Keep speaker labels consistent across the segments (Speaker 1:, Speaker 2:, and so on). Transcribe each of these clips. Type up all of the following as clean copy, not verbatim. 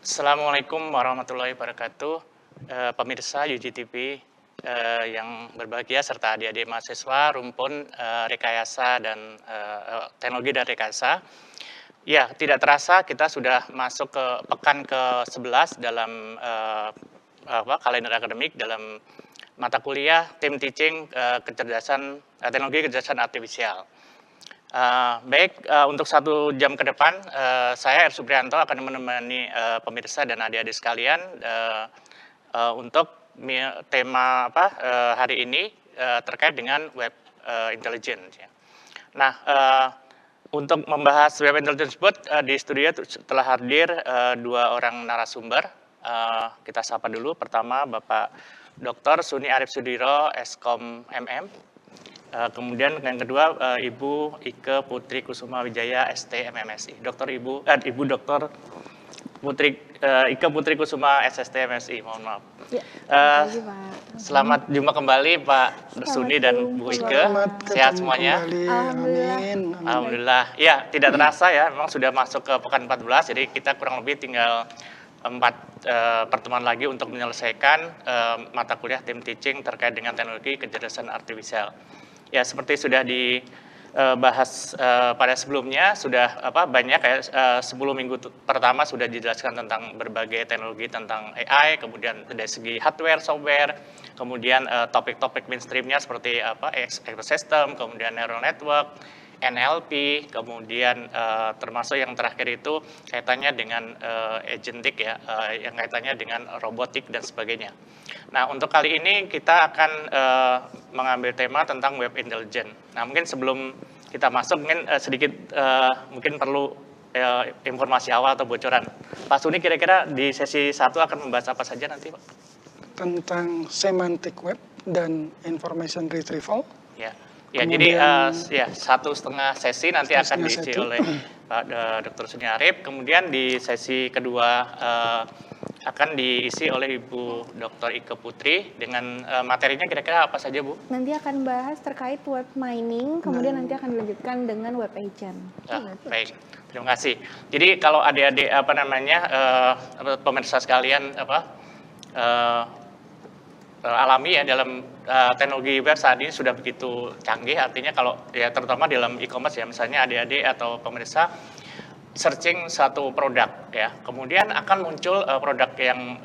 Speaker 1: Assalamualaikum warahmatullahi wabarakatuh, pemirsa UGTV yang berbahagia serta adik-adik mahasiswa rumpun rekayasa dan teknologi dan rekayasa. Ya, tidak terasa kita sudah masuk ke pekan ke-11 dalam kalender akademik dalam mata kuliah tim teaching teknologi kecerdasan artifisial. Untuk 1 jam ke depan, saya R. Suprianto akan menemani pemirsa dan adik-adik sekalian untuk tema hari ini terkait dengan web intelligence. Ya. Nah, untuk membahas web intelligence tersebut di studio telah hadir 2 orang narasumber. Kita sapa dulu. Pertama, Bapak Dr. Suni Arif Sudiro, Eskom MM. Kemudian yang kedua Ibu Ike Putri Kusuma Wijaya ST MMSI. Ibu Dr. Ike Putri Kusuma SST MSI. Mohon maaf.
Speaker 2: Ya,
Speaker 1: selamat jumpa kembali Pak Suni dan Bu Ike. Sehat semuanya? Alhamdulillah. Ya, tidak terasa ya, memang sudah masuk ke pekan 14, jadi kita kurang lebih tinggal 4 pertemuan lagi untuk menyelesaikan mata kuliah tim teaching terkait dengan teknologi kecerdasan artifisial. Ya, seperti sudah dibahas pada sebelumnya, sudah banyak ya, 10 minggu pertama sudah dijelaskan tentang berbagai teknologi tentang AI, kemudian dari segi hardware, software, kemudian topik-topik mainstreamnya seperti ecosystem, kemudian neural network, NLP, kemudian termasuk yang terakhir itu kaitannya dengan agentic ya, yang kaitannya dengan robotik dan sebagainya. Nah, untuk kali ini kita akan mengambil tema tentang web intelligence. Nah, mungkin sebelum kita masuk, mungkin sedikit mungkin perlu informasi awal atau bocoran. Pak Suni kira-kira di sesi 1 akan membahas apa saja nanti, Pak?
Speaker 3: Tentang semantic web dan information retrieval.
Speaker 1: Ya. Ya, kemudian, jadi 1,5 sesi nanti akan diisi oleh Pak Dr. Suni Arif. Kemudian di sesi kedua akan diisi oleh Ibu Dr. Ike Putri dengan materinya kira-kira apa saja, Bu?
Speaker 2: Nanti akan bahas terkait web mining, kemudian nanti akan dilanjutkan dengan web agent.
Speaker 1: Baik, terima kasih. Jadi kalau adik-adik pemirsa sekalian alami ya dalam teknologi web saat ini sudah begitu canggih, artinya kalau ya terutama dalam e-commerce ya, misalnya adik-adik atau pemirsa searching satu produk ya, kemudian akan muncul produk yang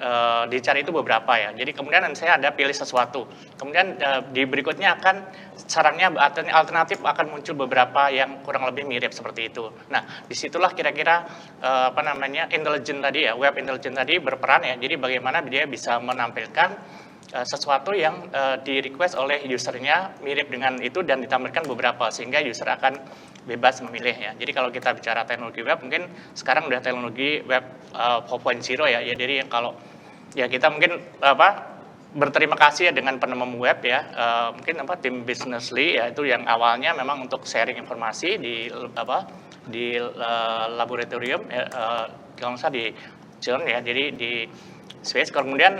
Speaker 1: dicari itu beberapa ya, jadi kemudian saya ada pilih sesuatu, kemudian di berikutnya akan sarannya alternatif akan muncul beberapa yang kurang lebih mirip seperti itu. Nah, disitulah kira-kira intelligence tadi ya, web intelligence tadi berperan ya, jadi bagaimana dia bisa menampilkan sesuatu yang di-request oleh usernya mirip dengan itu dan ditampilkan beberapa sehingga user akan bebas memilih ya. Jadi kalau kita bicara teknologi web, mungkin sekarang udah teknologi web 4.0 ya. Jadi kalau ya kita mungkin berterima kasih ya dengan penemu web ya. Mungkin tim Businessly ya, itu yang awalnya memang untuk sharing informasi di laboratorium ya, kalau misalnya di CERN ya. Jadi di Swiss, kemudian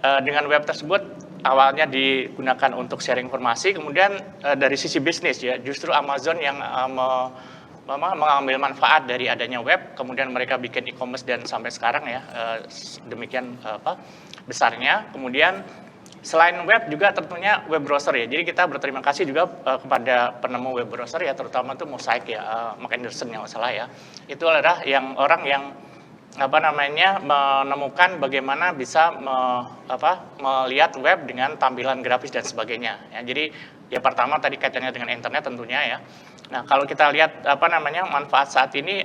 Speaker 1: dengan web tersebut awalnya digunakan untuk sharing informasi, kemudian dari sisi bisnis ya, justru Amazon yang mengambil manfaat dari adanya web, kemudian mereka bikin e-commerce dan sampai sekarang ya demikian besarnya. Kemudian selain web juga tentunya web browser ya. Jadi kita berterima kasih juga kepada penemu web browser ya, terutama itu Mosaic ya, Mark Anderson yang salah ya. Itu adalah orang yang menemukan bagaimana bisa melihat web dengan tampilan grafis dan sebagainya ya. Jadi ya pertama tadi kaitannya dengan internet tentunya ya. Nah, kalau kita lihat manfaat saat ini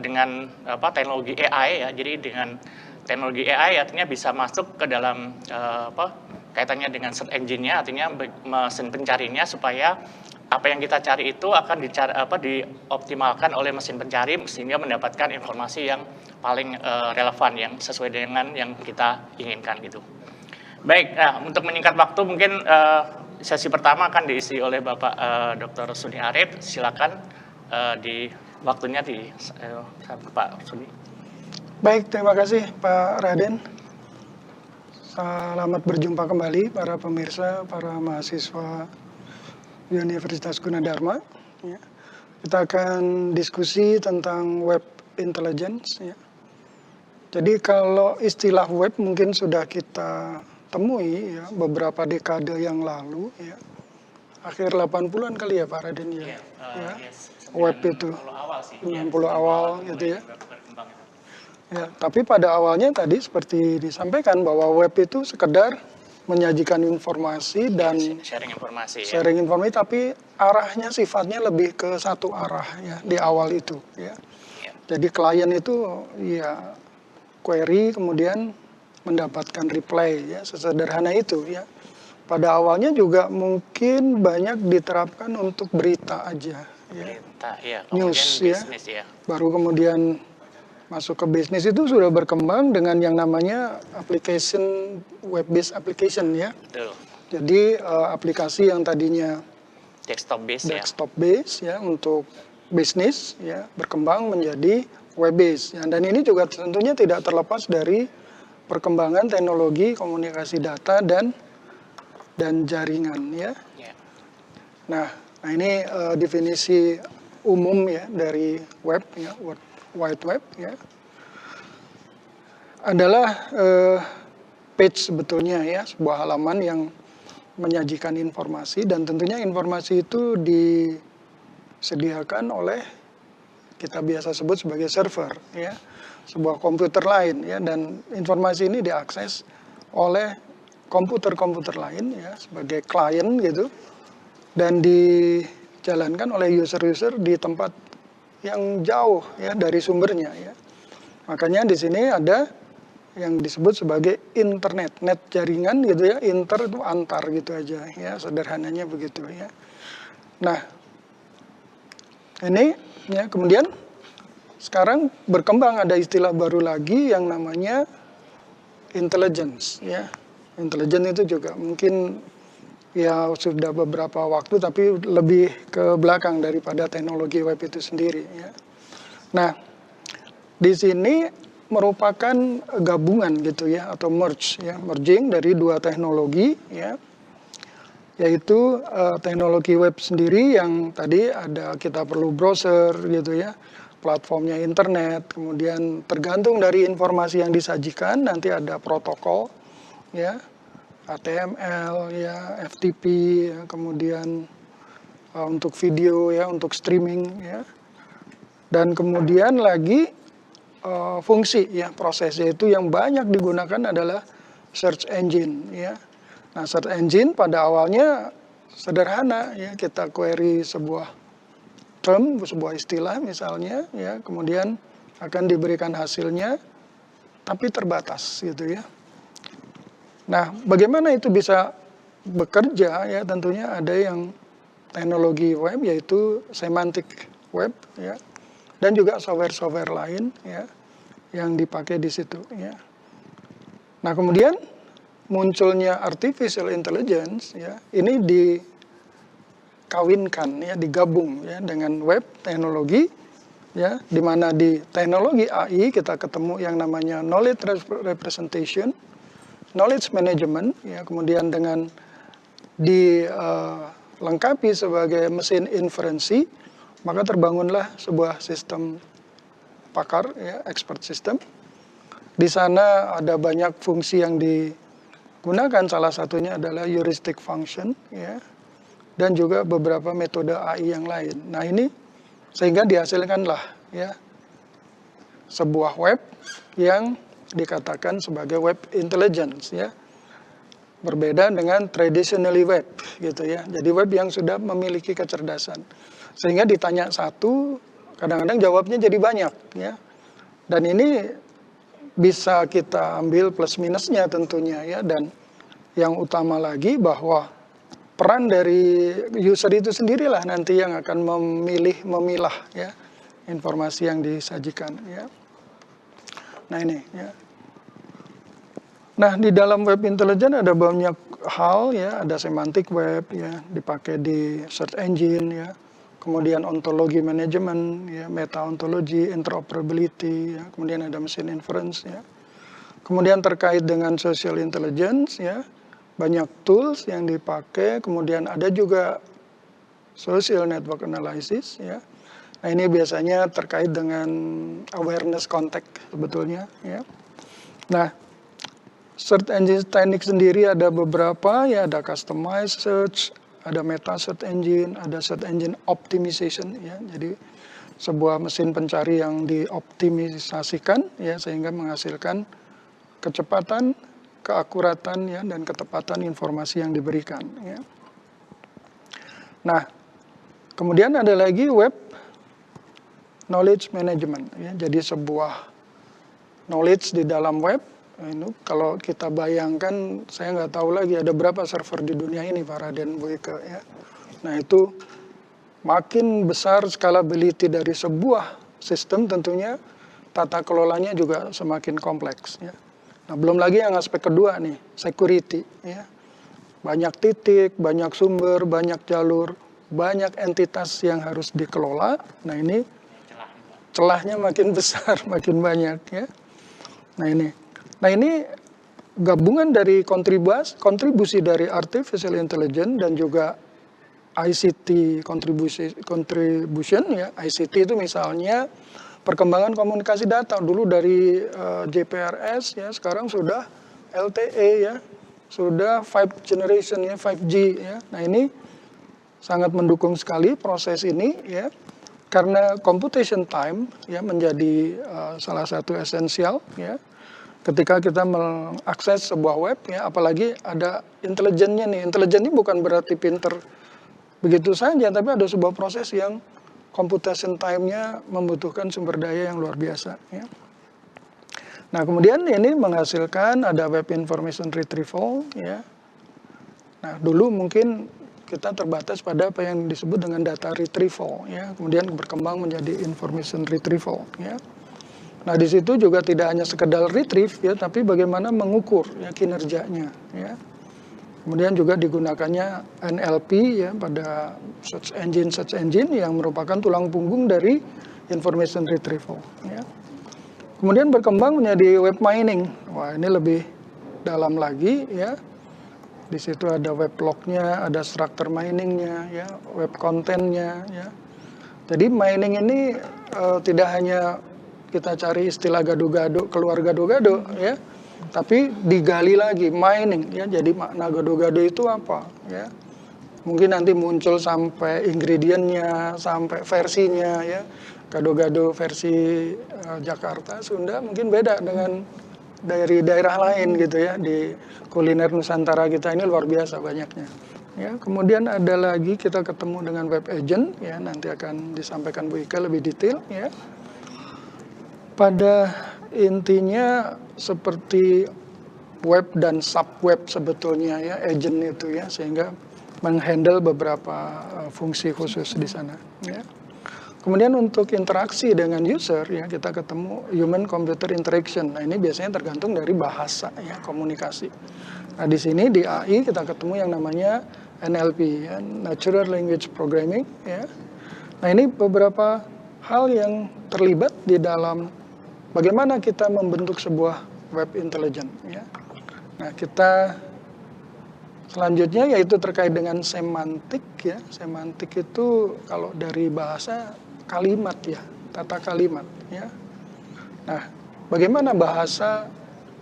Speaker 1: dengan teknologi AI ya. Jadi dengan teknologi AI artinya bisa masuk ke dalam kaitannya dengan search engine-nya, artinya mesin pencarinya supaya apa yang kita cari itu akan dioptimalkan oleh mesin pencari sehingga mendapatkan informasi yang paling relevan yang sesuai dengan yang kita inginkan gitu. Baik, nah untuk menyingkat waktu mungkin sesi pertama akan diisi oleh Bapak Dr. Suni Arif. Silakan di waktunya di Pak Suni.
Speaker 3: Baik, terima kasih Pak Raden. Selamat berjumpa kembali para pemirsa, para mahasiswa Universitas Gunadarma. Ya. Kita akan diskusi tentang web intelligence. Ya. Jadi kalau istilah web mungkin sudah kita temui ya beberapa dekade yang lalu ya. Akhir 80-an kali ya Pak Raden ya. Ya. Web itu
Speaker 1: 90 awal sih.
Speaker 3: 90 awal gitu ya.
Speaker 1: Berkembang itu.
Speaker 3: Ya, tapi pada awalnya tadi seperti disampaikan bahwa web itu sekedar menyajikan informasi dan
Speaker 1: Sharing informasi ya.
Speaker 3: sharing informasi, tapi arahnya sifatnya lebih ke satu arah ya di awal itu ya.
Speaker 1: Ya.
Speaker 3: Jadi klien itu ya query kemudian mendapatkan reply ya, sesederhana itu ya. Pada awalnya juga mungkin banyak diterapkan untuk berita aja ya.
Speaker 1: Berita ya.
Speaker 3: News,
Speaker 1: Kemudian
Speaker 3: ya.
Speaker 1: bisnis ya.
Speaker 3: Baru kemudian masuk ke bisnis itu sudah berkembang dengan yang namanya application, web based application ya.
Speaker 1: Betul.
Speaker 3: Jadi aplikasi yang tadinya
Speaker 1: Desktop base ya.
Speaker 3: desktop base ya untuk bisnis ya berkembang menjadi web base ya. Dan ini juga tentunya tidak terlepas dari perkembangan teknologi komunikasi data dan jaringan ya.
Speaker 1: Ya.
Speaker 3: Nah ini definisi umum ya dari web ya, World Wide Web ya. Adalah page sebetulnya ya, sebuah halaman yang menyajikan informasi dan tentunya informasi itu disediakan oleh kita biasa sebut sebagai server ya, sebuah komputer lain ya, dan informasi ini diakses oleh komputer-komputer lain ya sebagai klien gitu dan dijalankan oleh user-user di tempat yang jauh ya dari sumbernya ya. Makanya di sini ada yang disebut sebagai internet, net jaringan gitu ya, inter itu antar gitu aja ya, sederhananya begitu ya. Nah, ini ya kemudian sekarang berkembang ada istilah baru lagi yang namanya intelligence ya. Intelligence itu juga mungkin ya sudah beberapa waktu tapi lebih ke belakang daripada teknologi web itu sendiri ya. Nah, di sini merupakan gabungan gitu ya atau merge ya, merging dari dua teknologi ya. Yaitu teknologi web sendiri yang tadi ada kita perlu browser gitu ya, platformnya internet, kemudian tergantung dari informasi yang disajikan nanti ada protokol ya, HTML ya, FTP ya, kemudian untuk video ya, untuk streaming ya, dan kemudian lagi fungsi ya, prosesnya itu yang banyak digunakan adalah search engine ya. Nah, search engine pada awalnya sederhana ya, kita query sebuah term, sebuah istilah misalnya ya, kemudian akan diberikan hasilnya tapi terbatas gitu ya. Nah, bagaimana itu bisa bekerja ya, tentunya ada yang teknologi web yaitu semantic web ya, dan juga software-software lain ya yang dipakai di situ ya. Nah, kemudian munculnya artificial intelligence ya, ini dikawinkan ya, digabung ya dengan web teknologi ya, di mana di teknologi AI kita ketemu yang namanya knowledge representation, knowledge management ya, kemudian dengan dilengkapi sebagai mesin inferensi, maka terbangunlah sebuah sistem pakar ya, expert system. Di sana ada banyak fungsi yang digunakan, salah satunya adalah heuristic function ya, dan juga beberapa metode AI yang lain. Nah, ini sehingga dihasilkanlah ya sebuah web yang dikatakan sebagai web intelligence ya. Berbeda dengan traditionally web gitu ya. Jadi web yang sudah memiliki kecerdasan. Sehingga ditanya satu, kadang-kadang jawabnya jadi banyak ya. Dan ini bisa kita ambil plus minusnya tentunya ya, dan yang utama lagi bahwa peran dari user itu sendirilah nanti yang akan memilah ya informasi yang disajikan ya. Nah, ini ya. Nah, di dalam web intelligence ada banyak hal ya, ada semantic web ya, dipakai di search engine ya. Kemudian ontologi management ya, meta ontologi, interoperability ya, kemudian ada machine inference ya. Kemudian terkait dengan social intelligence ya, banyak tools yang dipakai, kemudian ada juga social network analysis ya. Nah, ini biasanya terkait dengan awareness context sebetulnya ya. Nah, search engine teknik sendiri ada beberapa, ya ada customized search, ada meta search engine, ada search engine optimization, ya. Jadi sebuah mesin pencari yang dioptimisasikan, ya, sehingga menghasilkan kecepatan, keakuratan, ya, dan ketepatan informasi yang diberikan, ya. Nah, kemudian ada lagi web knowledge management, ya. Jadi sebuah knowledge di dalam web. Ini kalau kita bayangkan, saya nggak tahu lagi ada berapa server di dunia ini, Pak Raden, Bu Ike, ya. Nah, itu makin besar scalability dari sebuah sistem, tentunya tata kelolanya juga semakin kompleks, ya. Nah, belum lagi yang aspek kedua nih, security, ya. Banyak titik, banyak sumber, banyak jalur, banyak entitas yang harus dikelola. Nah, ini celahnya makin besar, makin banyak, ya. Nah ini gabungan dari kontribusi dari artificial intelligence dan juga ICT contribution, ya. ICT itu misalnya perkembangan komunikasi data, dulu dari JPRS, ya, sekarang sudah LTE, ya, sudah 5 generation, ya, 5G, ya. Nah ini sangat mendukung sekali proses ini, ya, karena computation time, ya, menjadi salah satu esensial, ya. Ketika kita mengakses sebuah web, ya, apalagi ada intelijennya nih. Intelijen ini bukan berarti pinter begitu saja, tapi ada sebuah proses yang computation time-nya membutuhkan sumber daya yang luar biasa, ya. Nah, kemudian ini menghasilkan ada web information retrieval, ya. Nah, dulu mungkin kita terbatas pada apa yang disebut dengan data retrieval, ya. Kemudian berkembang menjadi information retrieval, ya. Nah, di situ juga tidak hanya sekedar retrieve, ya, tapi bagaimana mengukur, ya, kinerjanya, ya. Kemudian juga digunakannya NLP, ya, pada search engine yang merupakan tulang punggung dari information retrieval, ya. Kemudian berkembang menjadi web mining. Wah, ini lebih dalam lagi, ya. Di situ ada web lognya, ada structure miningnya, ya, web contentnya, ya. Jadi mining ini tidak hanya kita cari istilah gado-gado, keluar gado-gado, ya, tapi digali lagi, mining, ya. Jadi makna gado-gado itu apa, ya. Mungkin nanti muncul sampai ingredientnya, sampai versinya, ya. Gado-gado versi Jakarta, Sunda mungkin beda dengan dari daerah lain gitu, ya. Di kuliner Nusantara kita ini luar biasa banyaknya, ya. Kemudian ada lagi kita ketemu dengan web agent, ya, nanti akan disampaikan Bu Ika lebih detail, ya. Pada intinya seperti web dan subweb sebetulnya, ya, agent itu, ya, sehingga menghandle beberapa fungsi khusus di sana, ya. Kemudian untuk interaksi dengan user, ya, kita ketemu human computer interaction. Nah, ini biasanya tergantung dari bahasa, ya, komunikasi. Nah, di sini di AI kita ketemu yang namanya NLP, ya, Natural Language Programming, ya. Nah, ini beberapa hal yang terlibat di dalam bagaimana kita membentuk sebuah web intelligent, ya. Nah, kita selanjutnya yaitu terkait dengan semantik, ya. Semantik itu kalau dari bahasa kalimat, ya, tata kalimat, ya. Nah, bagaimana bahasa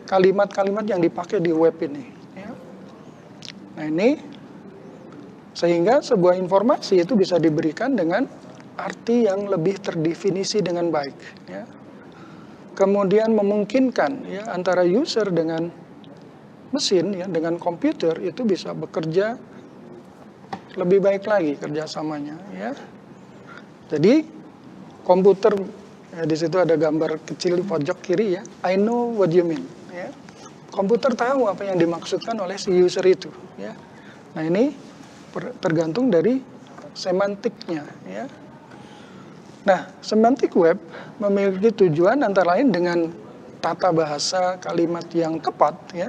Speaker 3: kalimat-kalimat yang dipakai di web ini, ya. Nah, ini sehingga sebuah informasi itu bisa diberikan dengan arti yang lebih terdefinisi dengan baik, ya. Kemudian memungkinkan, ya, antara user dengan mesin, ya, dengan komputer itu bisa bekerja lebih baik lagi kerjasamanya, ya. Jadi komputer, ya, di situ ada gambar kecil di pojok kiri, ya. I know what you mean, ya. Komputer tahu apa yang dimaksudkan oleh si user itu, ya. Nah, ini tergantung dari semantiknya, ya. Nah, semantik web memiliki tujuan antara lain dengan tata bahasa kalimat yang tepat, ya.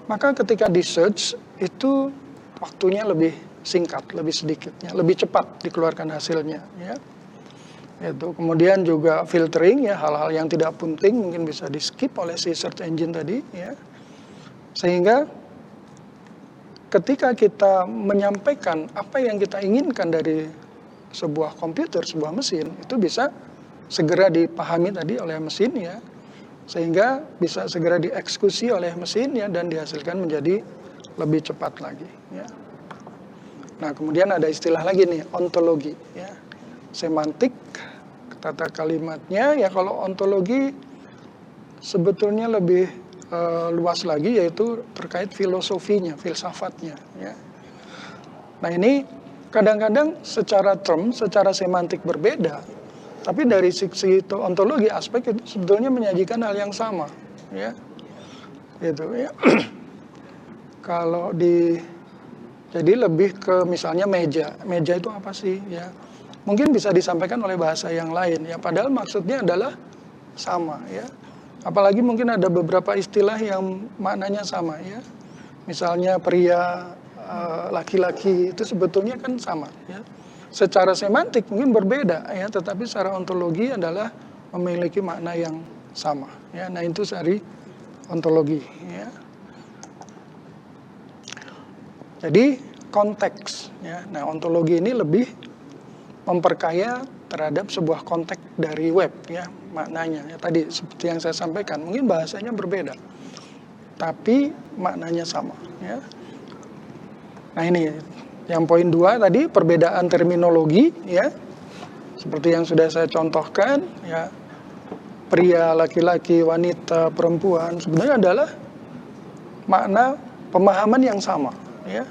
Speaker 3: Maka ketika di search itu waktunya lebih singkat, lebih sedikitnya, lebih cepat dikeluarkan hasilnya, ya. Itu kemudian juga filtering, ya, hal-hal yang tidak penting mungkin bisa di skip oleh si search engine tadi, ya. Sehingga ketika kita menyampaikan apa yang kita inginkan dari sebuah komputer, sebuah mesin, itu bisa segera dipahami tadi oleh mesin, ya. sehingga bisa segera dieksekusi oleh mesin ya dan dihasilkan menjadi lebih cepat lagi ya. Nah, kemudian ada istilah lagi nih, ontologi ya. Semantik tata kalimatnya ya, kalau ontologi sebetulnya lebih luas lagi, yaitu terkait filosofinya, filsafatnya ya. Nah, ini kadang-kadang secara term, secara semantik berbeda, tapi dari sisi ontologi aspek itu sebetulnya menyajikan hal yang sama ya. Gitu ya. Kalau jadi lebih ke misalnya meja. Meja itu apa sih ya? Mungkin bisa disampaikan oleh bahasa yang lain ya, padahal maksudnya adalah sama ya. Apalagi mungkin ada beberapa istilah yang maknanya sama ya. Misalnya pria, laki-laki itu sebetulnya kan sama ya. Secara semantik mungkin berbeda ya, tetapi secara ontologi adalah memiliki makna yang sama ya. Nah, itu dari ontologi ya. Jadi konteks ya. Nah, ontologi ini lebih memperkaya terhadap sebuah konteks dari web ya, maknanya ya, tadi seperti yang saya sampaikan, mungkin bahasanya berbeda tapi maknanya sama ya. Nah, ini yang poin 2 tadi, perbedaan terminologi ya, seperti yang sudah saya contohkan ya, pria, laki-laki, wanita, perempuan sebenarnya adalah makna pemahaman yang sama ya.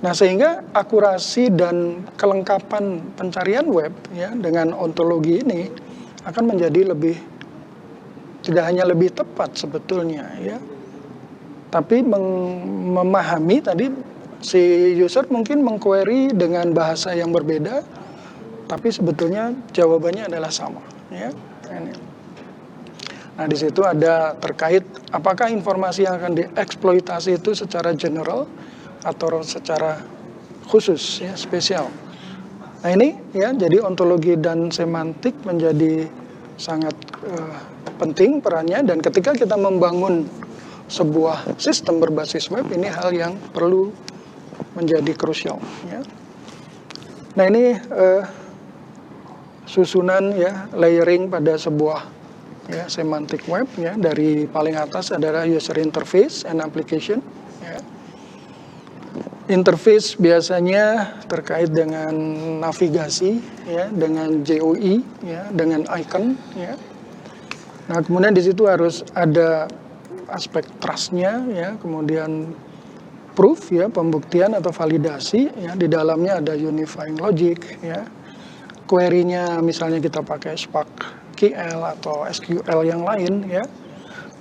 Speaker 3: Nah, sehingga akurasi dan kelengkapan pencarian web ya dengan ontologi ini akan menjadi tidak hanya lebih tepat sebetulnya ya, tapi memahami tadi si user mungkin mengquery dengan bahasa yang berbeda, tapi sebetulnya jawabannya adalah sama ya. Nah, di situ ada terkait apakah informasi yang akan dieksploitasi itu secara general atau secara khusus ya, spesial. Nah, ini ya, jadi ontologi dan semantik menjadi sangat penting perannya, dan ketika kita membangun sebuah sistem berbasis web, ini hal yang perlu menjadi krusial ya. Nah, ini susunan ya, layering pada sebuah ya semantic web ya. Dari paling atas adalah user interface and application ya. Interface biasanya terkait dengan navigasi ya, dengan GUI ya, dengan icon ya. Nah, kemudian di situ harus ada aspek trust-nya ya, kemudian proof ya, pembuktian atau validasi ya. Di dalamnya ada unifying logic ya. Query-nya misalnya kita pakai Spark QL atau SQL yang lain ya.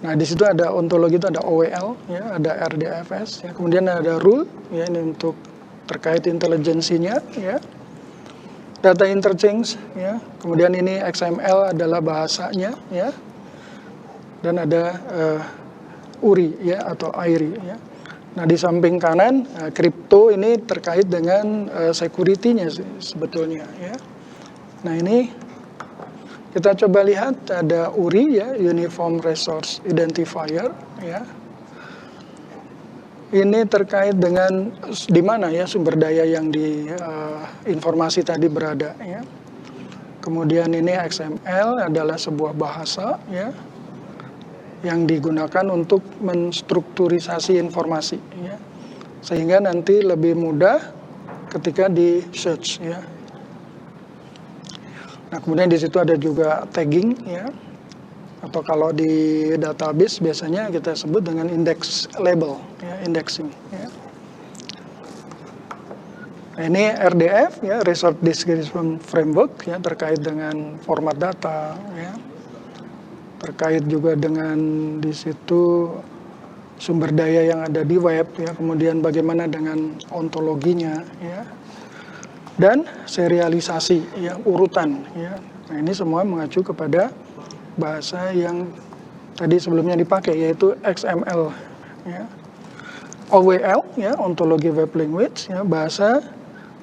Speaker 3: Nah, di situ ada ontologi, itu ada OWL ya, ada RDFS ya. Kemudian ada rule ya, ini untuk terkait intelijensinya ya. Data interchange ya. Kemudian ini XML adalah bahasanya ya. Dan ada URI ya atau AIRI ya. Nah, di samping kanan crypto ini terkait dengan security-nya sebetulnya ya. Nah, ini kita coba lihat ada URI ya, Uniform Resource Identifier ya. Ini terkait dengan di mana ya sumber daya yang di informasi tadi berada ya. Kemudian ini XML adalah sebuah bahasa ya yang digunakan untuk menstrukturisasi informasi ya. Sehingga nanti lebih mudah ketika di search ya. Nah, kemudian di situ ada juga tagging ya, atau kalau di database biasanya kita sebut dengan index label ya, indexing ya. Nah, ini RDF ya, Resource Description Framework ya, terkait dengan format data ya, terkait juga dengan di situ sumber daya yang ada di web ya, kemudian bagaimana dengan ontologinya ya. Dan serialisasi ya, urutan ya. Nah, ini semua mengacu kepada bahasa yang tadi sebelumnya dipakai, yaitu XML ya. OWL ya, ontologi web language ya, bahasa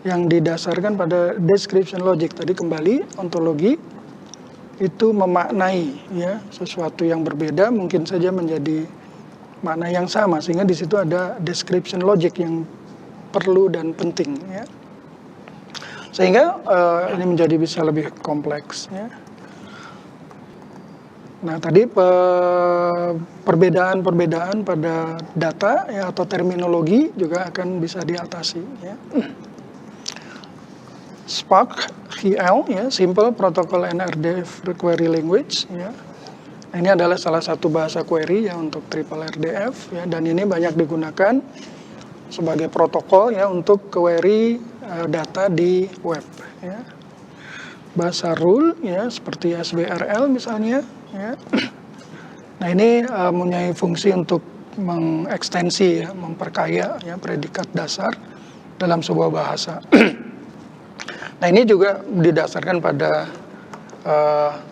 Speaker 3: yang didasarkan pada description logic. Tadi kembali ontologi itu memaknai ya sesuatu yang berbeda mungkin saja menjadi makna yang sama, sehingga di situ ada description logic yang perlu dan penting ya. Sehingga ini menjadi bisa lebih kompleks ya. Nah, tadi perbedaan-perbedaan pada data ya, atau terminologi juga akan bisa diatasi ya. Spark QL ya, Simple Protocol and RDF Query Language ya. Nah, ini adalah salah satu bahasa query ya untuk triple RDF ya, dan ini banyak digunakan sebagai protokol ya untuk query data di web ya. Bahasa rule ya seperti SBRL misalnya ya. Nah, ini mempunyai fungsi untuk mengekstensi ya, memperkaya ya predikat dasar dalam sebuah bahasa. Nah, ini juga didasarkan pada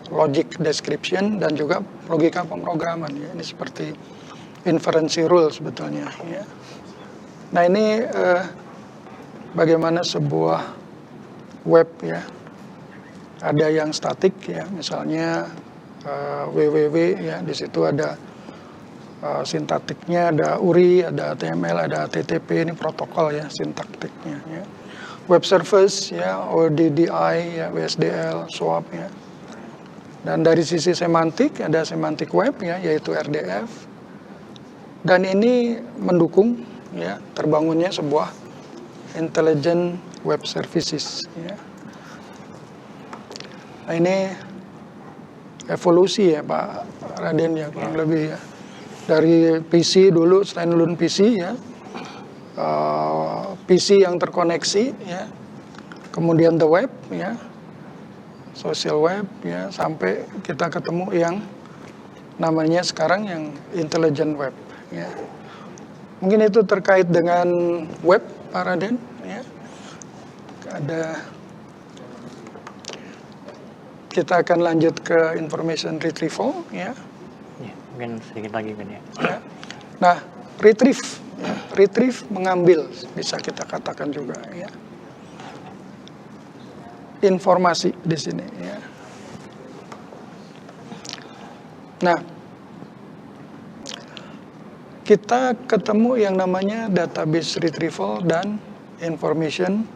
Speaker 3: logic description dan juga logika pemrograman ya. Ini seperti inference rule sebetulnya ya. Nah, ini bagaimana sebuah web ya, ada yang statik ya, misalnya www ya, di situ ada sintaktiknya, ada URI, ada HTML, ada HTTP, ini protokol ya sintaktiknya ya. Web service ya, ODDI ya, WSDL, SOAP ya. Dan dari sisi semantik ada semantik web ya, yaitu RDF. Dan ini mendukung ya terbangunnya sebuah intelligent web services ya. Nah, ini evolusi ya Pak Raden ya kurang lebih ya. Dari PC dulu, standalone PC ya, PC yang terkoneksi ya, kemudian the web ya, social web ya, sampai kita ketemu yang namanya sekarang yang intelligent web ya. Mungkin itu terkait dengan web Pak Raden ya. Kita akan lanjut ke information retrieval ya.
Speaker 1: Ya, mungkin sedikit lagi kan ya.
Speaker 3: Nah, retrieve ya. Retrieve mengambil bisa kita katakan juga ya. Informasi di sini ya. Nah, kita ketemu yang namanya database retrieval dan information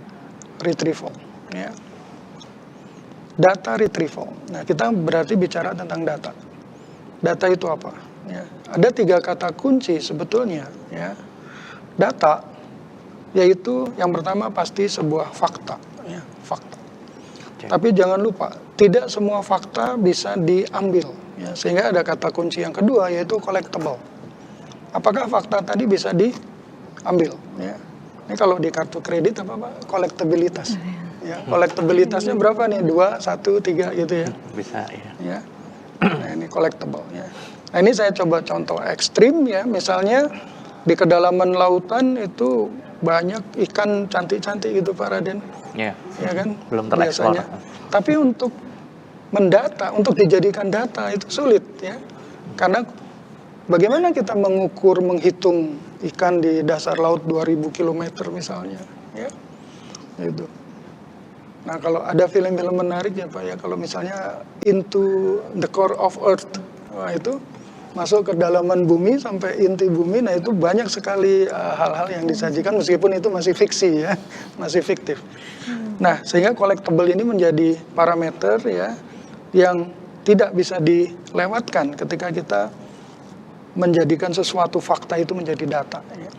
Speaker 3: retrieval ya. Data retrieval. Nah, kita berarti bicara tentang data. Data itu apa? Ya. Ada 3 kata kunci sebetulnya ya. Data yaitu yang pertama pasti sebuah fakta ya, fakta. Tapi jangan lupa, tidak semua fakta bisa diambil ya, sehingga ada kata kunci yang kedua yaitu collectible. Apakah fakta tadi bisa diambil ya? Ini kalau di kartu kredit apa Pak? Kolektabilitas. Ya, kolektabilitasnya berapa nih? 2, 1, 3 gitu ya.
Speaker 1: Bisa ya.
Speaker 3: Ya. Nah, ini collectible ya. Nah, ini saya coba contoh ekstrim ya, misalnya di kedalaman lautan itu banyak ikan cantik-cantik gitu Pak Raden.
Speaker 1: Iya.
Speaker 3: Ya kan?
Speaker 1: Belum tereksplor.
Speaker 3: Biasanya. Tapi untuk mendata, untuk dijadikan data itu sulit ya. Karena bagaimana kita mengukur, menghitung ikan di dasar laut 2000 km misalnya ya. Itu. Nah, kalau ada film-film menarik ya Pak ya, kalau misalnya Into the Core of Earth, wah itu masuk ke dalaman bumi sampai inti bumi, nah itu banyak sekali hal-hal yang disajikan meskipun itu masih fiksi ya, masih fiktif. Nah, sehingga collectible ini menjadi parameter ya yang tidak bisa dilewatkan ketika kita menjadikan sesuatu fakta itu menjadi data ya.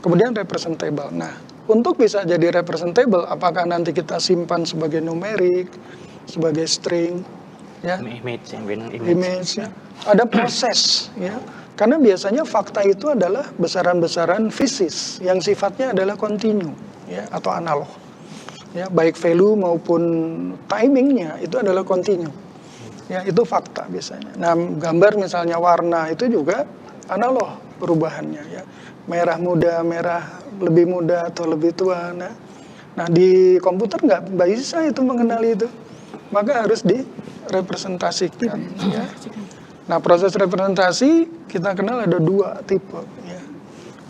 Speaker 3: Kemudian representable. Nah, untuk bisa jadi representable, apakah nanti kita simpan sebagai numerik, sebagai string, ya?
Speaker 1: Image yang bilang
Speaker 3: Image ya. Ada proses, ya. Karena biasanya fakta itu adalah besaran-besaran fisis yang sifatnya adalah kontinu, ya, atau analog. Ya, baik value maupun timingnya itu adalah kontinu. Ya, itu fakta biasanya. Nah, gambar misalnya warna itu juga analog perubahannya, ya. Merah muda, merah lebih muda atau lebih tua. Nah di komputer nggak bisa itu mengenali itu, maka harus direpresentasikan. Ya. Nah, proses representasi kita kenal ada 2 tipe, ya,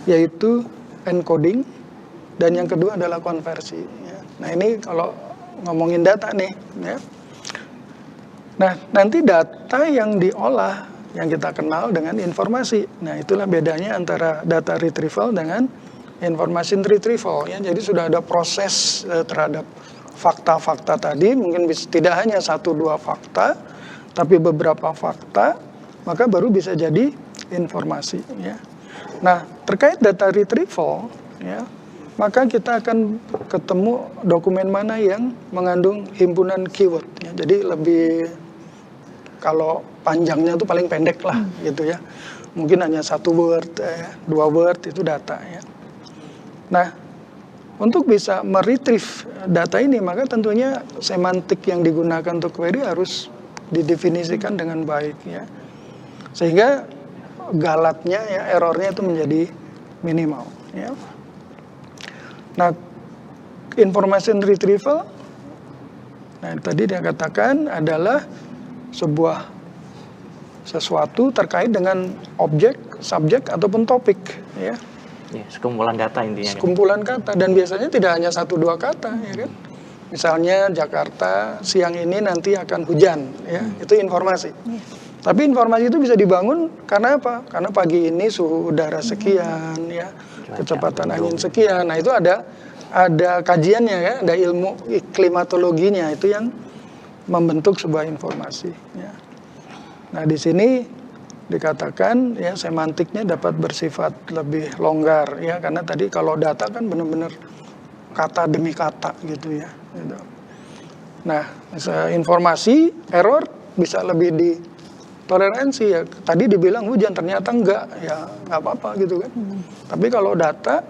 Speaker 3: yaitu encoding dan yang kedua adalah konversi. Ya. Nah, ini kalau ngomongin data nih, ya. Nah, nanti data yang diolah yang kita kenal dengan informasi. Nah, itulah bedanya antara data retrieval dengan information retrieval. Ya, jadi sudah ada proses terhadap fakta-fakta tadi, mungkin tidak hanya 1-2 fakta, tapi beberapa fakta, maka baru bisa jadi informasi. Ya. Nah, terkait data retrieval, ya, maka kita akan ketemu dokumen mana yang mengandung himpunan keyword. Ya. Jadi lebih, kalau panjangnya itu paling pendek lah, gitu ya. Mungkin hanya 1 word, 2 word itu data. Ya. Nah, untuk bisa meretrieve data ini, maka tentunya semantik yang digunakan untuk query harus didefinisikan dengan baik, ya. Sehingga galatnya, ya, errornya itu menjadi minimal, ya. Nah, information retrieval, nah tadi dia katakan adalah sesuatu terkait dengan objek, subjek ataupun topik, ya.
Speaker 4: Ya, sekumpulan data intinya.
Speaker 3: Sekumpulan kata, dan biasanya tidak hanya 1-2 kata, ya kan. Misalnya Jakarta siang ini nanti akan hujan, ya, itu informasi. Tapi informasi itu bisa dibangun karena apa? Karena pagi ini suhu udara sekian, ya, kecepatan angin sekian. Nah, itu ada kajiannya, ya, ada ilmu klimatologinya itu yang membentuk sebuah informasi. Ya. Nah, di sini dikatakan, ya, semantiknya dapat bersifat lebih longgar, ya, karena tadi kalau data kan benar-benar kata demi kata gitu, ya. Gitu. Nah, informasi error bisa lebih ditoleransi, ya. Tadi dibilang hujan ternyata enggak, ya nggak apa-apa gitu kan. Tapi kalau data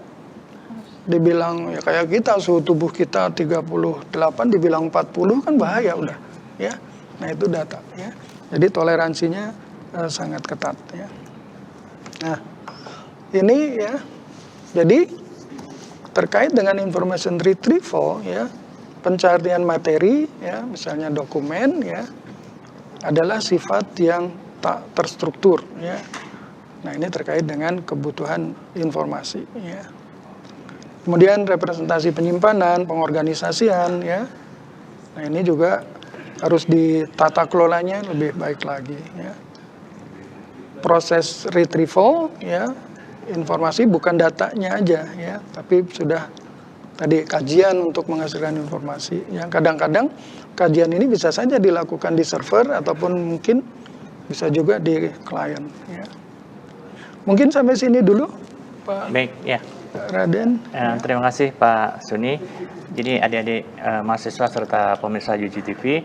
Speaker 3: dibilang, ya, kayak kita suhu tubuh kita 38 dibilang 40 kan bahaya udah, ya. Nah, itu data, ya. Jadi toleransinya sangat ketat, ya. Nah, ini, ya, jadi terkait dengan information retrieval, ya, pencarian materi, ya, misalnya dokumen, ya, adalah sifat yang tak terstruktur, ya. Nah, ini terkait dengan kebutuhan informasi, ya. Kemudian representasi penyimpanan, pengorganisasian, ya. Nah, ini juga harus ditata kelolanya lebih baik lagi, ya. Proses retrieval, ya, informasi bukan datanya aja, ya, tapi sudah tadi kajian untuk menghasilkan informasi. Ya, kadang-kadang kajian ini bisa saja dilakukan di server ataupun mungkin bisa juga di klien, ya. Mungkin sampai sini dulu, Pak.
Speaker 4: Baik, ya.
Speaker 3: Raden.
Speaker 4: Terima kasih Pak Suni. Jadi adik-adik mahasiswa serta pemirsa UGTV,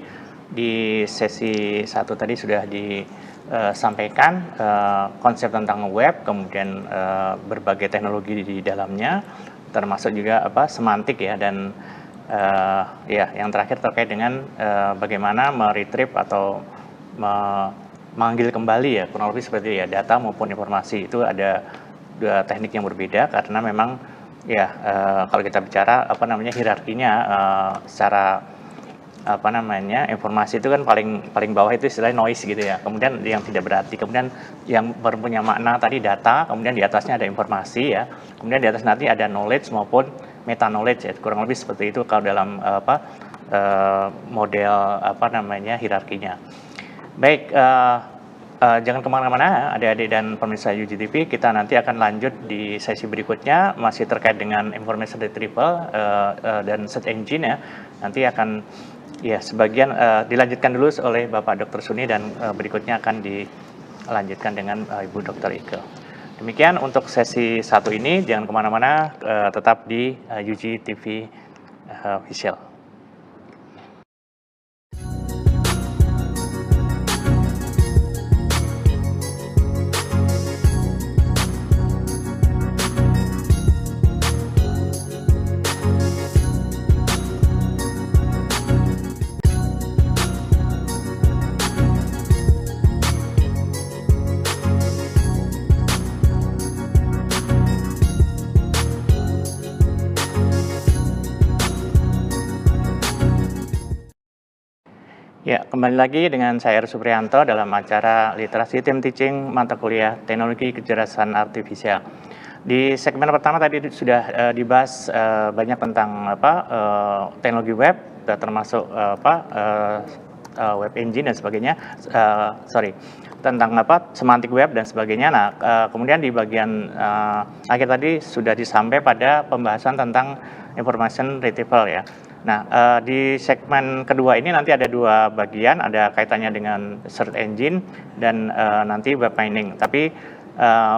Speaker 4: di sesi 1 tadi sudah disampaikan konsep tentang web, kemudian berbagai teknologi di dalamnya, termasuk juga semantik, ya, dan ya, yang terakhir terkait dengan bagaimana meretrieve atau memanggil kembali, ya, kurang lebih seperti, ya, data maupun informasi. Itu ada 2 teknik yang berbeda karena memang, ya, kalau kita bicara hierarkinya secara informasi itu kan paling bawah itu istilahnya noise gitu, ya. Kemudian yang tidak berarti, kemudian yang berpunya makna tadi data, kemudian di atasnya ada informasi, ya. Kemudian di atas nanti ada knowledge maupun meta knowledge, ya. Kurang lebih seperti itu kalau dalam model hierarkinya. Baik, jangan kemana-mana adik-adik dan pemirsa UGTV, kita nanti akan lanjut di sesi berikutnya masih terkait dengan information retrieval dan search engine, ya. Nanti akan, ya, sebagian dilanjutkan dulu oleh Bapak Dr. Suni dan berikutnya akan dilanjutkan dengan Ibu Dr. Ike. Demikian untuk sesi 1 ini, jangan kemana-mana, tetap di UGTV Official. Ya, kembali lagi dengan saya Supriyanto dalam acara Literasi Tim Teaching Mata Kuliah Teknologi Kecerdasan Artifisial. Di segmen pertama tadi sudah dibahas banyak tentang teknologi web, termasuk web engine dan sebagainya. Tentang semantik web dan sebagainya. Nah, kemudian di bagian akhir tadi sudah disampai pada pembahasan tentang information retrieval, ya. Nah, di segmen kedua ini nanti ada dua bagian, ada kaitannya dengan search engine dan nanti web mining. Tapi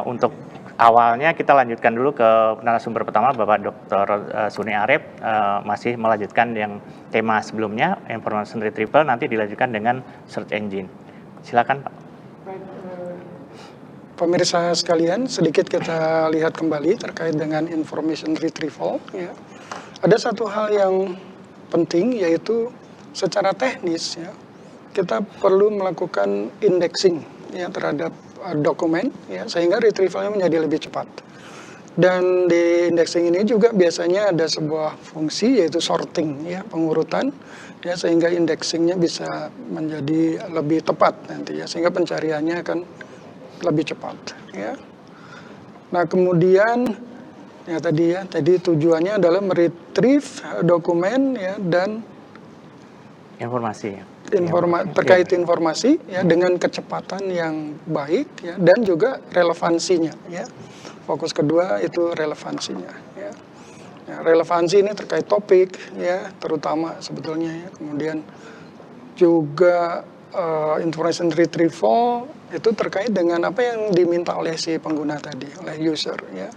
Speaker 4: untuk awalnya kita lanjutkan dulu ke narasumber pertama, Bapak Dr. Suni Arif, masih melanjutkan yang tema sebelumnya, information retrieval, nanti dilanjutkan dengan search engine. Silakan, Pak.
Speaker 3: Pemirsa sekalian, sedikit kita lihat kembali terkait dengan information retrieval. Ya. Ada satu hal yang penting, yaitu secara teknis ya, kita perlu melakukan indexing ya terhadap dokumen ya, sehingga retrievalnya menjadi lebih cepat. Dan di indexing ini juga biasanya ada sebuah fungsi, yaitu sorting ya, pengurutan ya, sehingga indexingnya bisa menjadi lebih tepat nanti ya, sehingga pencariannya akan lebih cepat ya. Nah, kemudian ya tadi tujuannya adalah meretrieve dokumen ya, dan
Speaker 4: Informasi.
Speaker 3: terkait informasi ya, dengan kecepatan yang baik ya, dan juga relevansinya ya. Fokus kedua itu relevansinya ya. Ya, relevansi ini terkait topik ya, terutama sebetulnya ya. Kemudian juga information retrieval itu terkait dengan apa yang diminta oleh si pengguna tadi, oleh user ya.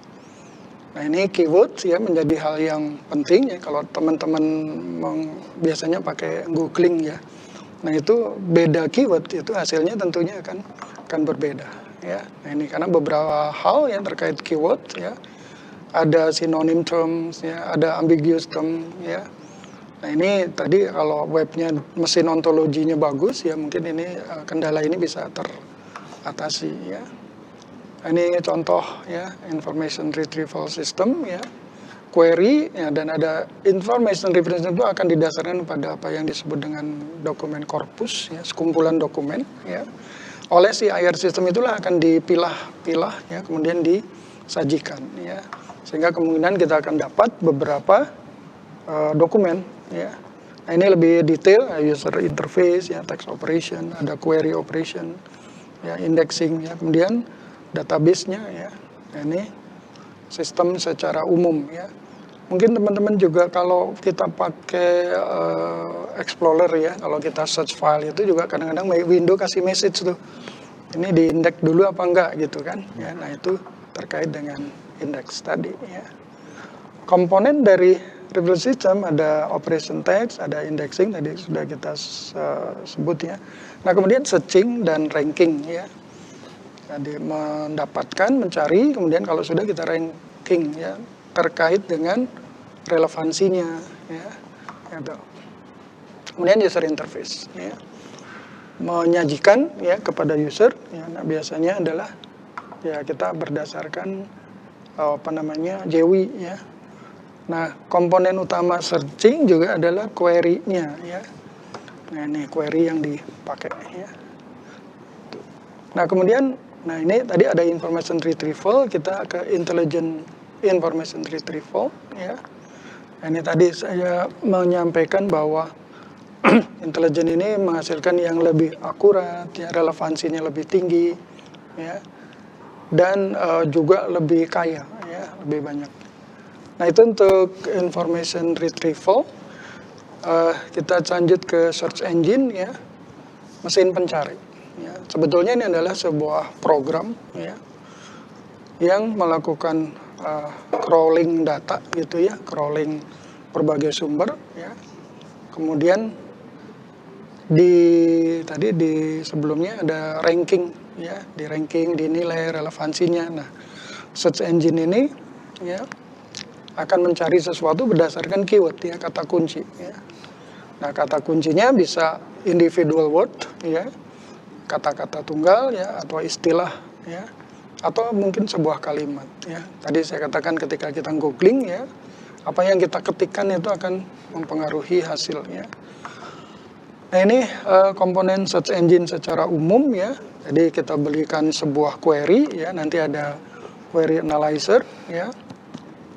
Speaker 3: Nah, ini keyword ya menjadi hal yang penting ya, kalau teman-teman biasanya pakai googling ya. Nah, itu beda keyword itu hasilnya tentunya akan berbeda ya. Nah, ini karena beberapa hal yang terkait keyword ya. Ada synonym terms ya, ada ambiguous term ya. Nah, ini tadi kalau webnya mesin ontologinya bagus ya, mungkin ini kendala ini bisa teratasi ya. Ini contoh ya, information retrieval system ya, query ya, dan ada information retrieval system itu akan didasarkan pada apa yang disebut dengan dokumen korpus ya, sekumpulan dokumen ya. Oleh si IR system itulah akan dipilah-pilah ya, kemudian disajikan ya, sehingga kemungkinan kita akan dapat beberapa dokumen ya. Nah, ini lebih detail, user interface ya, text operation, ada query operation ya, indexing ya, kemudian database-nya ya. Nah, ini sistem secara umum ya. Mungkin teman-teman juga kalau kita pakai Explorer ya, kalau kita search file itu juga kadang-kadang window kasih message tuh, ini diindeks dulu apa enggak gitu kan ya. Nah, itu terkait dengan indeks tadi ya. Komponen dari retrieval system ada operation text, ada indexing tadi sudah kita sebut ya. Nah, kemudian searching dan ranking ya. Jadi mendapatkan, mencari, kemudian kalau sudah kita ranking ya, terkait dengan relevansinya ya. Gitu. Kemudian user interface ya. Menyajikan ya kepada user ya. Nah, biasanya adalah ya kita berdasarkan JWI ya. Nah, komponen utama searching juga adalah query-nya ya. Nah, ini query yang dipakai ya. Nah, kemudian ini tadi ada information retrieval, kita ke intelligent information retrieval ya. Nah, ini tadi saya menyampaikan bahwa intelijen ini menghasilkan yang lebih akurat ya, relevansinya lebih tinggi ya, dan juga lebih kaya ya, lebih banyak. Nah, itu untuk information retrieval. Kita lanjut ke search engine ya, mesin pencari ya. Sebetulnya ini adalah sebuah program ya, yang melakukan crawling data gitu ya, crawling berbagai sumber ya. Kemudian tadi di sebelumnya ada ranking ya, di ranking dinilai relevansinya. Nah, search engine ini ya akan mencari sesuatu berdasarkan keyword ya, kata kunci ya. Nah, kata kuncinya bisa individual word ya, kata-kata tunggal ya, atau istilah ya, atau mungkin sebuah kalimat ya. Tadi saya katakan ketika kita googling ya, apa yang kita ketikkan itu akan mempengaruhi hasilnya. Nah, ini komponen search engine secara umum ya. Jadi kita berikan sebuah query ya, nanti ada query analyzer ya.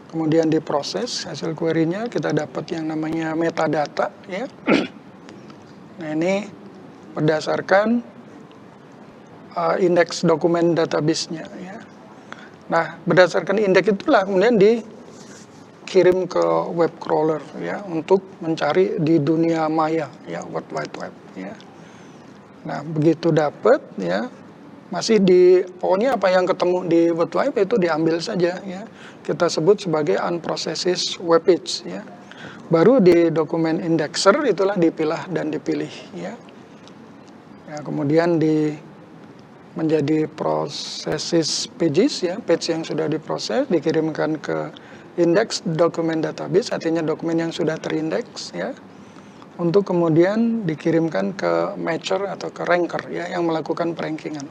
Speaker 3: Kemudian diproses hasil query-nya, kita dapat yang namanya metadata ya. Nah, ini berdasarkan indeks dokumen database-nya ya. Nah, berdasarkan indeks itulah kemudian kirim ke web crawler ya untuk mencari di dunia maya ya, World Wide Web ya. Nah, begitu dapat ya, masih di pokoknya apa yang ketemu di World Wide Web itu diambil saja ya. Kita sebut sebagai unprocessed web page ya. Baru di dokumen indexer itulah dipilah dan dipilih ya. Ya, kemudian menjadi processes pages ya, page yang sudah diproses dikirimkan ke index dokumen database, artinya dokumen yang sudah terindeks ya, untuk kemudian dikirimkan ke matcher atau ke ranker ya, yang melakukan perankingan.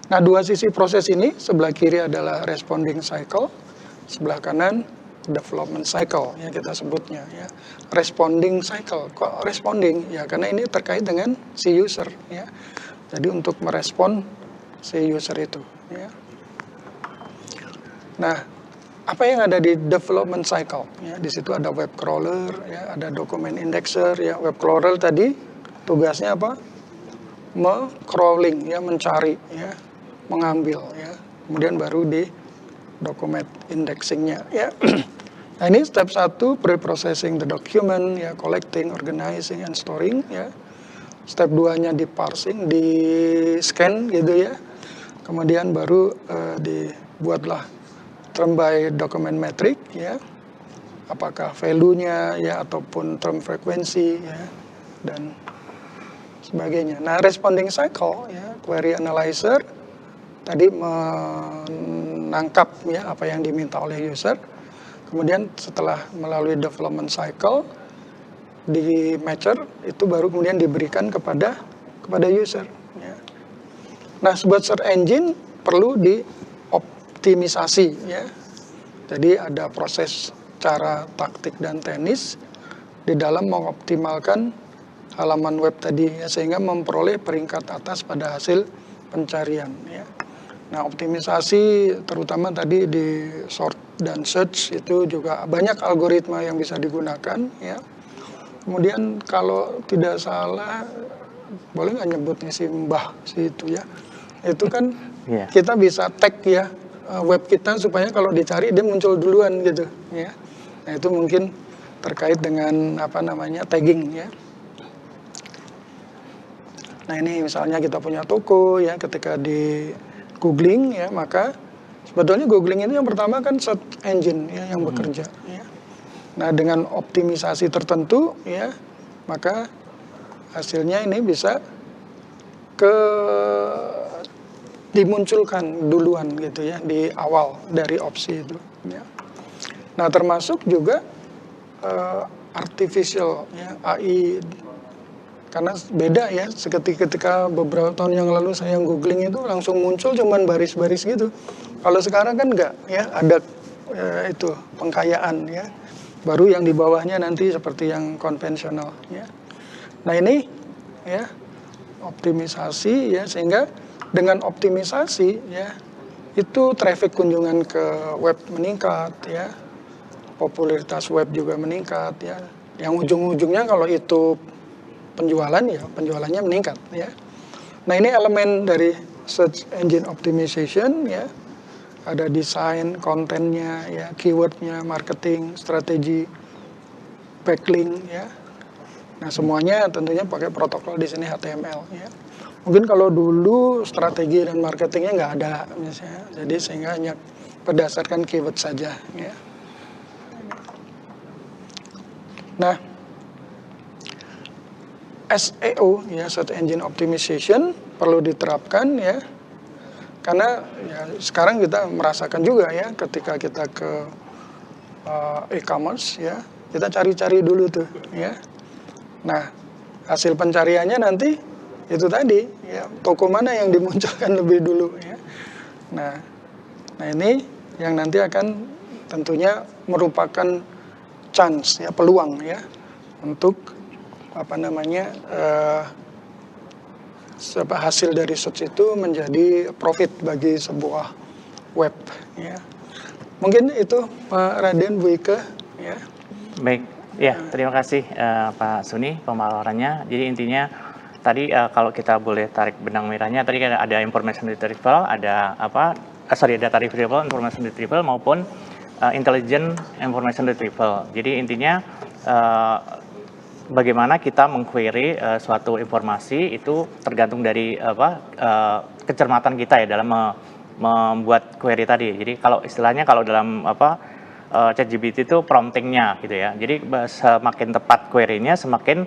Speaker 3: Nah, dua sisi proses ini, sebelah kiri adalah responding cycle, sebelah kanan development cycle ya kita sebutnya ya. Responding cycle, kok responding ya, karena ini terkait dengan si user ya. Jadi untuk merespon si user itu ya. Nah, apa yang ada di development cycle ya, di situ ada web crawler ya, ada dokumen indexer ya. Web crawler tadi tugasnya apa? Crawling ya, mencari ya, mengambil ya. Kemudian baru di dokumen indexingnya ya. Nah, ini step 1, pre-processing the document ya, collecting, organizing and storing ya. Step 2-nya di parsing, di scan gitu ya. Kemudian baru dibuatlah term by document metric ya. Apakah value-nya ya ataupun term frekuensi ya dan sebagainya. Nah, responding cycle ya, query analyzer tadi menangkap ya apa yang diminta oleh user. Kemudian setelah melalui development cycle di matcher itu baru kemudian diberikan kepada user ya. Nah, buat search engine perlu dioptimisasi ya. Jadi ada proses cara taktik dan teknis di dalam mengoptimalkan halaman web tadi ya, sehingga memperoleh peringkat atas pada hasil pencarian ya. Nah, optimisasi terutama tadi di sort dan search itu juga banyak algoritma yang bisa digunakan ya. Kemudian kalau tidak salah, boleh nggak nyebutnya si Mbah si itu ya, itu kan kita bisa tag ya web kita supaya kalau dicari dia muncul duluan gitu ya. Nah, itu mungkin terkait dengan apa namanya tagging ya. Nah, ini misalnya kita punya toko ya, ketika di googling ya, maka sebetulnya googling ini yang pertama kan search engine ya yang bekerja ya. Nah, dengan optimisasi tertentu ya, maka hasilnya ini bisa dimunculkan duluan gitu ya di awal dari opsi itu ya. Nah, termasuk juga artificial ya, AI, karena beda ya, ketika beberapa tahun yang lalu saya googling itu langsung muncul cuman baris-baris gitu. Kalau sekarang kan enggak ya, ada itu pengkayaan ya. Baru yang di bawahnya nanti seperti yang konvensional ya. Nah, ini ya optimisasi ya, sehingga dengan optimisasi ya itu traffic kunjungan ke web meningkat ya. Popularitas web juga meningkat ya. Yang ujung-ujungnya kalau itu penjualan ya, penjualannya meningkat ya. Nah, ini elemen dari search engine optimization ya. Ada desain, kontennya ya, keywordnya, marketing, strategi, backlink ya. Nah, semuanya tentunya pakai protokol di sini HTML ya. Mungkin kalau dulu strategi dan marketingnya nggak ada misalnya, jadi sehingga hanya berdasarkan keyword saja ya. Nah, SEO ya, search engine optimization perlu diterapkan ya, karena ya sekarang kita merasakan juga ya, ketika kita ke e-commerce ya, kita cari-cari dulu tuh ya. Nah, hasil pencariannya nanti itu tadi ya, toko mana yang dimunculkan lebih dulu ya. Nah ini yang nanti akan tentunya merupakan chance ya, peluang ya untuk apa namanya hasil dari search itu menjadi profit bagi sebuah web ya. Mungkin itu Pak Raden, Bu Ike ya.
Speaker 4: Baik, ya terima kasih Pak Suni pemaparannya. Jadi intinya tadi kalau kita boleh tarik benang merahnya, tadi ada information retrieval, ada data retrieval, information retrieval maupun intelligent information retrieval. Jadi intinya bagaimana kita mengquery suatu informasi itu tergantung dari kecermatan kita ya dalam membuat query tadi. Jadi kalau istilahnya kalau dalam ChatGPT itu promptingnya gitu ya. Jadi semakin tepat query-nya semakin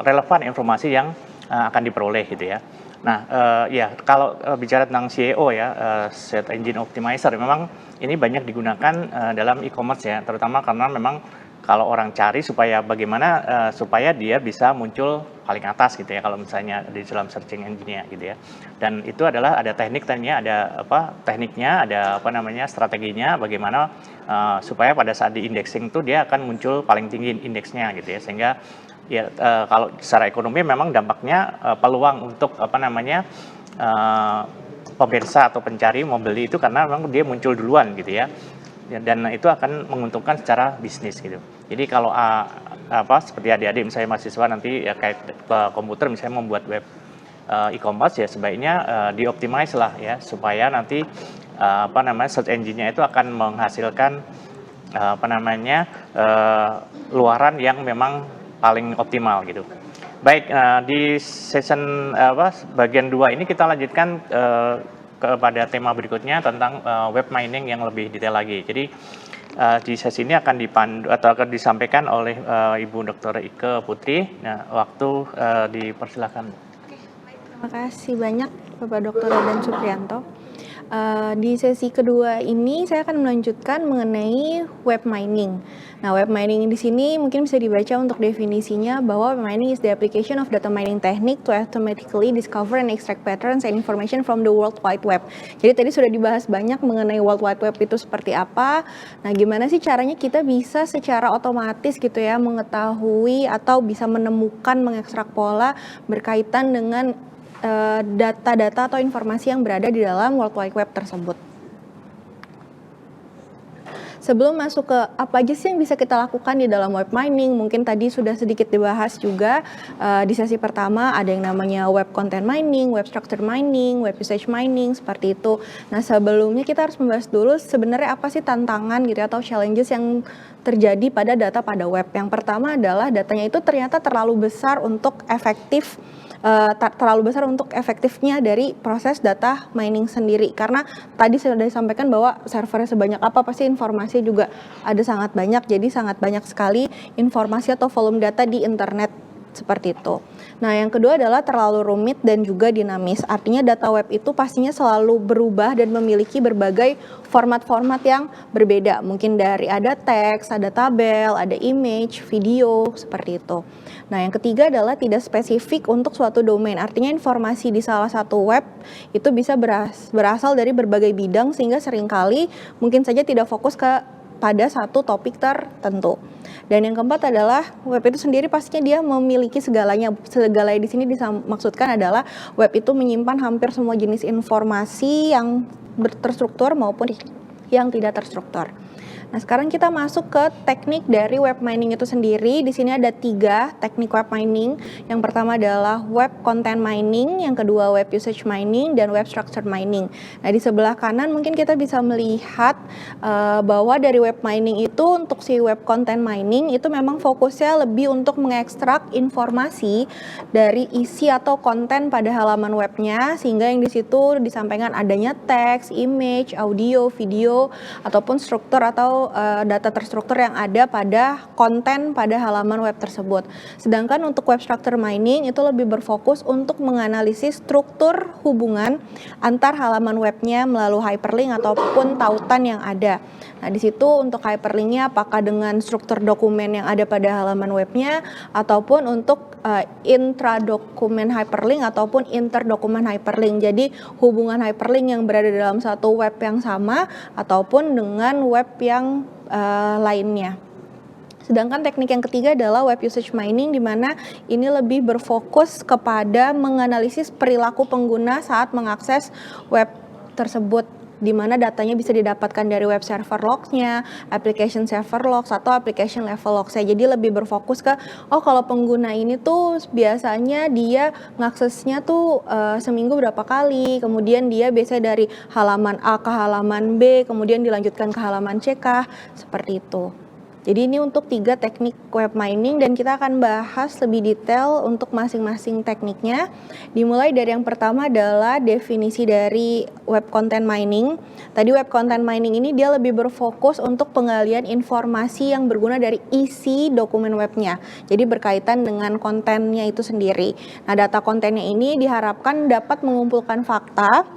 Speaker 4: relevan informasi yang akan diperoleh gitu ya. Nah, ya kalau bicara tentang SEO ya, Search Engine Optimizer, memang ini banyak digunakan dalam e-commerce ya, terutama karena memang kalau orang cari supaya bagaimana supaya dia bisa muncul paling atas gitu ya, kalau misalnya di dalam searching engine-nya gitu ya. Dan itu adalah ada tekniknya, ada tekniknya, ada strateginya, bagaimana supaya pada saat di indexing itu dia akan muncul paling tinggi indeksnya gitu ya, sehingga ya kalau secara ekonomi memang dampaknya peluang untuk pemirsa atau pencari mau beli itu karena memang dia muncul duluan gitu ya, dan itu akan menguntungkan secara bisnis gitu. Jadi kalau seperti adik-adik misalnya mahasiswa nanti ya kayak komputer misalnya membuat web e-commerce ya sebaiknya dioptimize lah ya supaya nanti search engine-nya itu akan menghasilkan luaran yang memang paling optimal gitu. Baik, di session bagian 2 ini kita lanjutkan kepada tema berikutnya tentang web mining yang lebih detail lagi. Jadi di sesi ini akan dipandu atau akan disampaikan oleh Ibu Dr. Ike Putri. Nah, waktu dipersilakan.
Speaker 2: Terima kasih banyak Bapak Dr. Raden Suprianto. Di sesi kedua ini saya akan melanjutkan mengenai web mining. Nah, web mining di sini mungkin bisa dibaca untuk definisinya bahwa web mining is the application of data mining technique to automatically discover and extract patterns and information from the World Wide Web. Jadi tadi sudah dibahas banyak mengenai World Wide Web itu seperti apa. Nah, gimana sih caranya kita bisa secara otomatis gitu ya mengetahui atau bisa menemukan, mengekstrak pola berkaitan dengan data-data atau informasi yang berada di dalam World Wide Web tersebut. Sebelum masuk ke apa aja sih yang bisa kita lakukan di dalam web mining, mungkin tadi sudah sedikit dibahas juga di sesi pertama ada yang namanya web content mining, web structure mining, web usage mining, seperti itu. Nah, sebelumnya kita harus membahas dulu sebenarnya apa sih tantangan gitu atau challenges yang terjadi pada data pada web. Yang pertama adalah datanya itu ternyata terlalu besar untuk efektifnya dari proses data mining sendiri, karena tadi sudah disampaikan bahwa servernya sebanyak apa pasti informasi juga ada sangat banyak, jadi sangat banyak sekali informasi atau volume data di internet seperti itu. Nah, yang kedua adalah terlalu rumit dan juga dinamis. Artinya data web itu pastinya selalu berubah dan memiliki berbagai format-format yang berbeda. Mungkin dari ada teks, ada tabel, ada image, video, seperti itu. Nah, yang ketiga adalah tidak spesifik untuk suatu domain. Artinya informasi di salah satu web itu bisa berasal dari berbagai bidang sehingga seringkali mungkin saja tidak fokus pada satu topik tertentu. Dan yang keempat adalah web itu sendiri pastinya dia memiliki segalanya. Segalanya di sini dimaksudkan adalah web itu menyimpan hampir semua jenis informasi yang terstruktur maupun yang tidak terstruktur. Nah, sekarang kita masuk ke teknik dari web mining itu sendiri. Di sini ada 3 teknik web mining. Yang pertama adalah web content mining, yang kedua web usage mining, dan web structure mining. Nah, di sebelah kanan mungkin kita bisa melihat bahwa dari web mining itu untuk si web content mining itu memang fokusnya lebih untuk mengekstrak informasi dari isi atau konten pada halaman webnya, sehingga yang di situ disampaikan adanya teks, image, audio, video, ataupun struktur atau data terstruktur yang ada pada konten pada halaman web tersebut. Sedangkan untuk web structure mining itu lebih berfokus untuk menganalisis struktur hubungan antar halaman webnya melalui hyperlink ataupun tautan yang ada. Nah, di situ untuk hyperlinknya apakah dengan struktur dokumen yang ada pada halaman webnya ataupun untuk intradokumen hyperlink ataupun interdokumen hyperlink. Jadi hubungan hyperlink yang berada dalam satu web yang sama ataupun dengan web yang lainnya. Sedangkan teknik yang ketiga adalah web usage mining, di mana ini lebih berfokus kepada menganalisis perilaku pengguna saat mengakses web tersebut di mana datanya bisa didapatkan dari web server logs-nya, application server logs, atau application level logs-nya. Jadi lebih berfokus ke, oh kalau pengguna ini tuh biasanya dia ngaksesnya tuh seminggu berapa kali, kemudian dia biasanya dari halaman A ke halaman B, kemudian dilanjutkan ke halaman C kah, seperti itu. Jadi ini untuk 3 teknik web mining dan kita akan bahas lebih detail untuk masing-masing tekniknya. Dimulai dari yang pertama adalah definisi dari web content mining. Tadi web content mining ini dia lebih berfokus untuk penggalian informasi yang berguna dari isi dokumen webnya. Jadi berkaitan dengan kontennya itu sendiri. Nah, data kontennya ini diharapkan dapat mengumpulkan fakta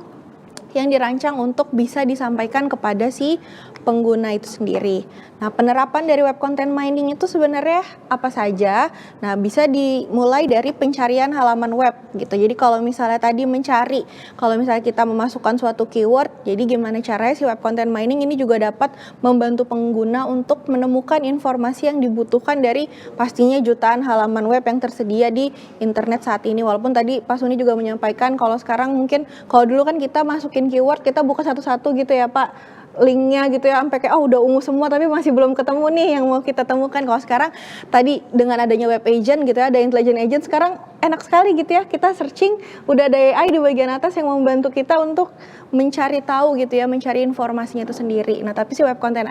Speaker 2: yang dirancang untuk bisa disampaikan kepada si pengguna itu sendiri. Nah, penerapan dari web content mining itu sebenarnya apa saja? Nah, bisa dimulai dari pencarian halaman web gitu. Jadi kalau misalnya tadi mencari, kalau misalnya kita memasukkan suatu keyword, jadi gimana caranya si web content mining ini juga dapat membantu pengguna untuk menemukan informasi yang dibutuhkan dari pastinya jutaan halaman web yang tersedia di internet saat ini. Walaupun tadi Pak Suni juga menyampaikan kalau sekarang mungkin, kalau dulu kan kita masukin keyword, kita buka satu-satu gitu ya Pak, linknya gitu ya, sampai kayak udah ungu semua tapi masih belum ketemu nih yang mau kita temukan. Kalau sekarang tadi dengan adanya web agent gitu ya, ada intelligent agent, sekarang enak sekali gitu ya, kita searching udah ada AI di bagian atas yang membantu kita untuk mencari tahu gitu ya, mencari informasinya itu sendiri. Nah, tapi si web content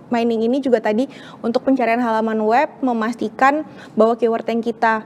Speaker 2: mining ini juga tadi untuk pencarian halaman web memastikan bahwa keyword yang kita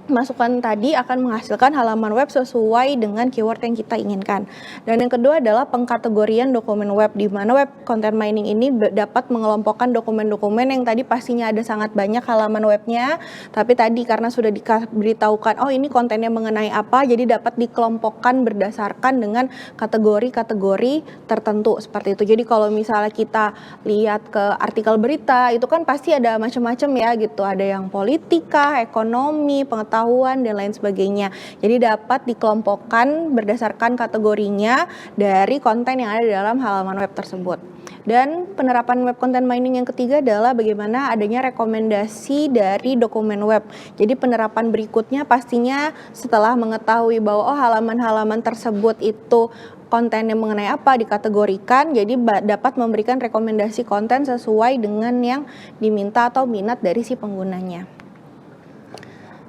Speaker 2: masukkan tadi akan menghasilkan halaman web sesuai dengan keyword yang kita inginkan. Dan yang kedua adalah pengkategorian dokumen web, di mana web content mining ini dapat mengelompokkan dokumen-dokumen yang tadi pastinya ada sangat banyak halaman webnya, tapi tadi karena sudah diberitahukan, oh ini kontennya mengenai apa, jadi dapat dikelompokkan berdasarkan dengan kategori-kategori tertentu seperti itu. Jadi kalau misalnya kita lihat ke artikel berita, itu kan pasti ada macam-macam ya gitu, ada yang politika, ekonomi, pengetahuan, dan lain sebagainya. Jadi dapat dikelompokkan berdasarkan kategorinya dari konten yang ada di dalam halaman web tersebut. Dan penerapan web content mining yang ketiga adalah bagaimana adanya rekomendasi dari dokumen web. Jadi penerapan berikutnya pastinya setelah mengetahui bahwa oh halaman-halaman tersebut itu kontennya mengenai apa dikategorikan, jadi dapat memberikan rekomendasi konten sesuai dengan yang diminta atau minat dari si penggunanya.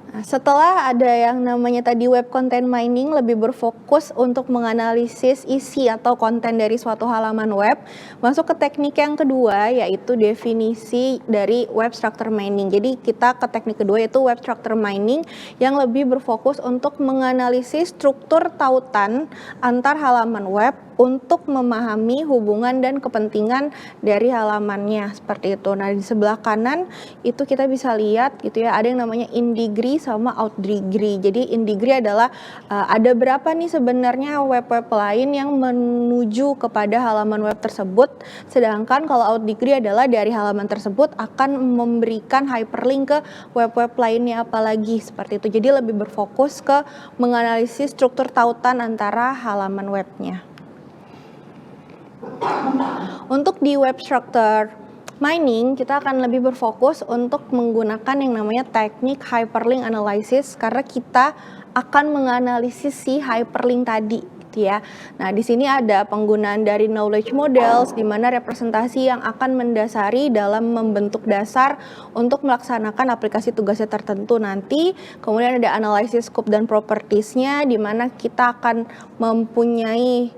Speaker 2: Nah, setelah ada yang namanya tadi web content mining lebih berfokus untuk menganalisis isi atau konten dari suatu halaman web, masuk ke teknik yang kedua yaitu definisi dari web structure mining. Jadi kita ke teknik kedua yaitu web structure mining yang lebih berfokus untuk menganalisis struktur tautan antar halaman web untuk memahami hubungan dan kepentingan dari halamannya seperti itu. Nah, di sebelah kanan itu kita bisa lihat gitu ya, ada yang namanya in degree sama out degree. Jadi in degree adalah ada berapa nih sebenarnya web-web lain yang menuju kepada halaman web tersebut, sedangkan kalau out degree adalah dari halaman tersebut akan memberikan hyperlink ke web-web lainnya apalagi seperti itu. Jadi lebih berfokus ke menganalisis struktur tautan antara halaman webnya. Untuk di web structure mining, kita akan lebih berfokus untuk menggunakan yang namanya teknik hyperlink analysis karena kita akan menganalisis si hyperlink tadi gitu ya. Nah, di sini ada penggunaan dari knowledge models di mana representasi yang akan mendasari dalam membentuk dasar untuk melaksanakan aplikasi tugasnya tertentu nanti. Kemudian ada analisis scope dan propertiesnya di mana kita akan mempunyai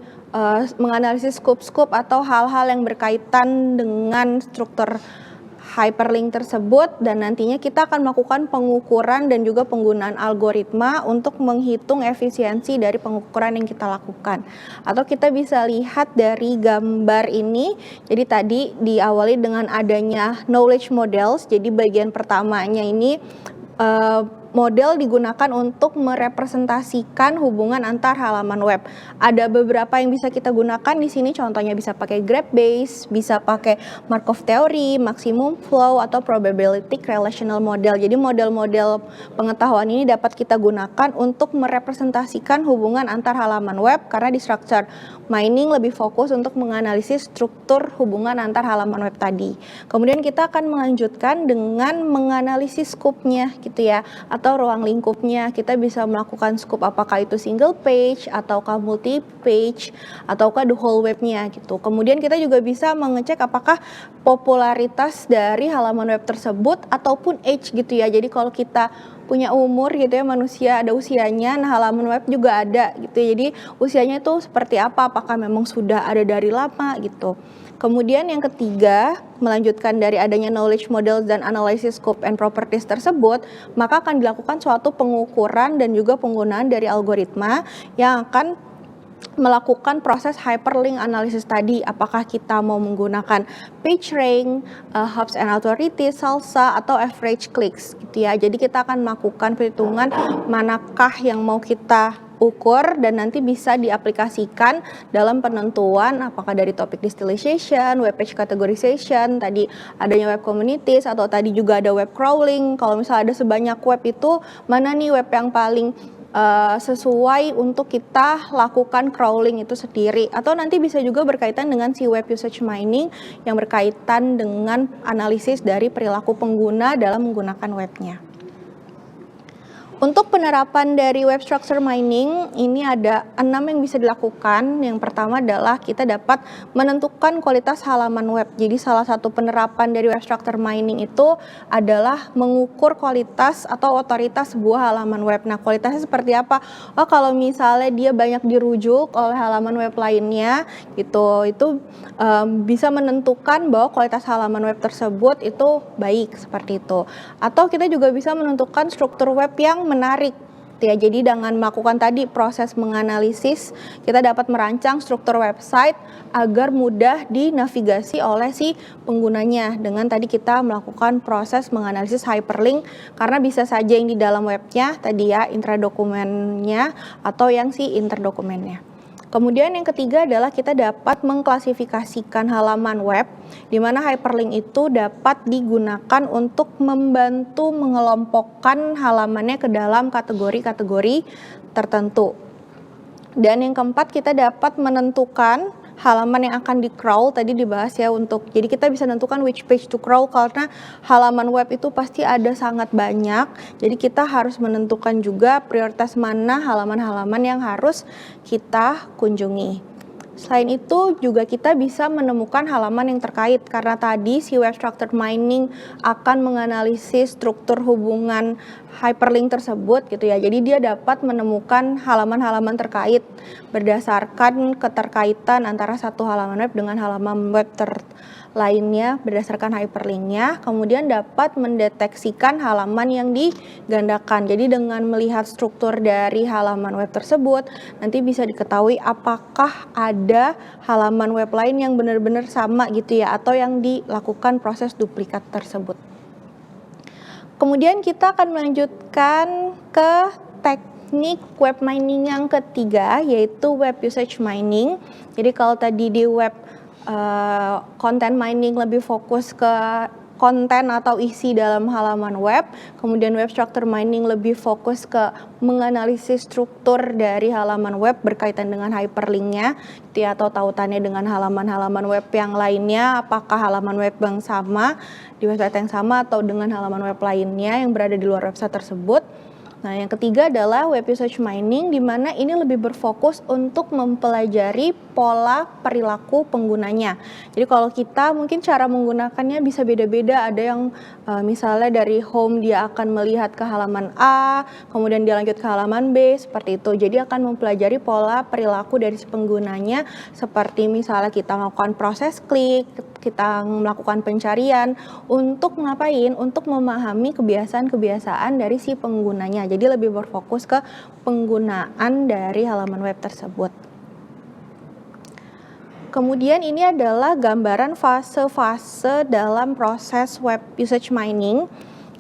Speaker 2: menganalisis scope atau hal-hal yang berkaitan dengan struktur hyperlink tersebut, dan nantinya kita akan melakukan pengukuran dan juga penggunaan algoritma untuk menghitung efisiensi dari pengukuran yang kita lakukan. Atau kita bisa lihat dari gambar ini, jadi tadi diawali dengan adanya knowledge models, jadi bagian pertamanya ini model digunakan untuk merepresentasikan hubungan antar halaman web. Ada beberapa yang bisa kita gunakan di sini, contohnya bisa pakai graph base, bisa pakai Markov theory, maximum flow, atau probabilistic relational model. Jadi model-model pengetahuan ini dapat kita gunakan untuk merepresentasikan hubungan antar halaman web, karena di structure mining lebih fokus untuk menganalisis struktur hubungan antar halaman web tadi. Kemudian kita akan melanjutkan dengan menganalisis scope-nya gitu ya, atau ruang lingkupnya. Kita bisa melakukan scoop apakah itu single page ataukah multi page ataukah the whole webnya gitu. Kemudian kita juga bisa mengecek apakah popularitas dari halaman web tersebut ataupun age gitu ya. Jadi kalau kita punya umur gitu ya, manusia ada usianya, nah halaman web juga ada gitu. Jadi usianya itu seperti apa, apakah memang sudah ada dari lama gitu. Kemudian yang ketiga, melanjutkan dari adanya knowledge models dan analysis scope and properties tersebut, maka akan dilakukan suatu pengukuran dan juga penggunaan dari algoritma yang akan melakukan proses hyperlink analysis tadi, apakah kita mau menggunakan PageRank, Hubs and Authority, Salsa, atau average clicks gitu ya. Jadi kita akan melakukan perhitungan manakah yang mau kita ukur dan nanti bisa diaplikasikan dalam penentuan apakah dari topic distillation, web page categorization, tadi adanya web communities, atau tadi juga ada web crawling. Kalau misalnya ada sebanyak web itu, mana nih web yang paling sesuai untuk kita lakukan crawling itu sendiri, atau nanti bisa juga berkaitan dengan si web usage mining yang berkaitan dengan analisis dari perilaku pengguna dalam menggunakan webnya. Untuk penerapan dari web structure mining, ini ada 6 yang bisa dilakukan. Yang pertama adalah kita dapat menentukan kualitas halaman web. Jadi salah satu penerapan dari web structure mining itu adalah mengukur kualitas atau otoritas sebuah halaman web. Nah, kualitasnya seperti apa? Oh, kalau misalnya dia banyak dirujuk oleh halaman web lainnya, gitu, itu bisa menentukan bahwa kualitas halaman web tersebut itu baik, seperti itu. Atau kita juga bisa menentukan struktur web yang menarik ya. Jadi dengan melakukan tadi proses menganalisis, kita dapat merancang struktur website agar mudah dinavigasi oleh si penggunanya dengan tadi kita melakukan proses menganalisis hyperlink, karena bisa saja yang di dalam webnya tadi ya intradokumennya atau yang si interdokumennya. Kemudian yang ketiga adalah kita dapat mengklasifikasikan halaman web, di mana hyperlink itu dapat digunakan untuk membantu mengelompokkan halamannya ke dalam kategori-kategori tertentu. Dan yang keempat, kita dapat menentukan halaman yang akan di-crawl, tadi dibahas ya, jadi kita bisa menentukan which page to crawl, karena halaman web itu pasti ada sangat banyak, jadi kita harus menentukan juga prioritas mana halaman-halaman yang harus kita kunjungi. Selain itu juga kita bisa menemukan halaman yang terkait, karena tadi si web structure mining akan menganalisis struktur hubungan hyperlink tersebut gitu ya. Jadi dia dapat menemukan halaman-halaman terkait berdasarkan keterkaitan antara satu halaman web dengan halaman web lainnya berdasarkan hyperlinknya, kemudian dapat mendeteksikan halaman yang digandakan. Jadi dengan melihat struktur dari halaman web tersebut, nanti bisa diketahui apakah ada halaman web lain yang benar-benar sama gitu ya, atau yang dilakukan proses duplikat tersebut. Kemudian kita akan melanjutkan ke teknik web mining yang ketiga, yaitu web usage mining. Jadi kalau tadi di web content mining lebih fokus ke konten atau isi dalam halaman web, kemudian web structure mining lebih fokus ke menganalisis struktur dari halaman web berkaitan dengan hyperlinknya, atau tautannya dengan halaman-halaman web yang lainnya, apakah halaman web yang sama di website yang sama atau dengan halaman web lainnya yang berada di luar website tersebut. Nah, yang ketiga adalah web usage mining, di mana ini lebih berfokus untuk mempelajari pola perilaku penggunanya. Jadi kalau kita mungkin cara menggunakannya bisa beda-beda, ada yang misalnya dari home dia akan melihat ke halaman A, kemudian dia lanjut ke halaman B, seperti itu. Jadi akan mempelajari pola perilaku dari si penggunanya, seperti misalnya kita melakukan proses klik, kita melakukan pencarian, untuk ngapain? Untuk memahami kebiasaan-kebiasaan dari si penggunanya. Jadi lebih berfokus ke penggunaan dari halaman web tersebut. Kemudian ini adalah gambaran fase-fase dalam proses web usage mining.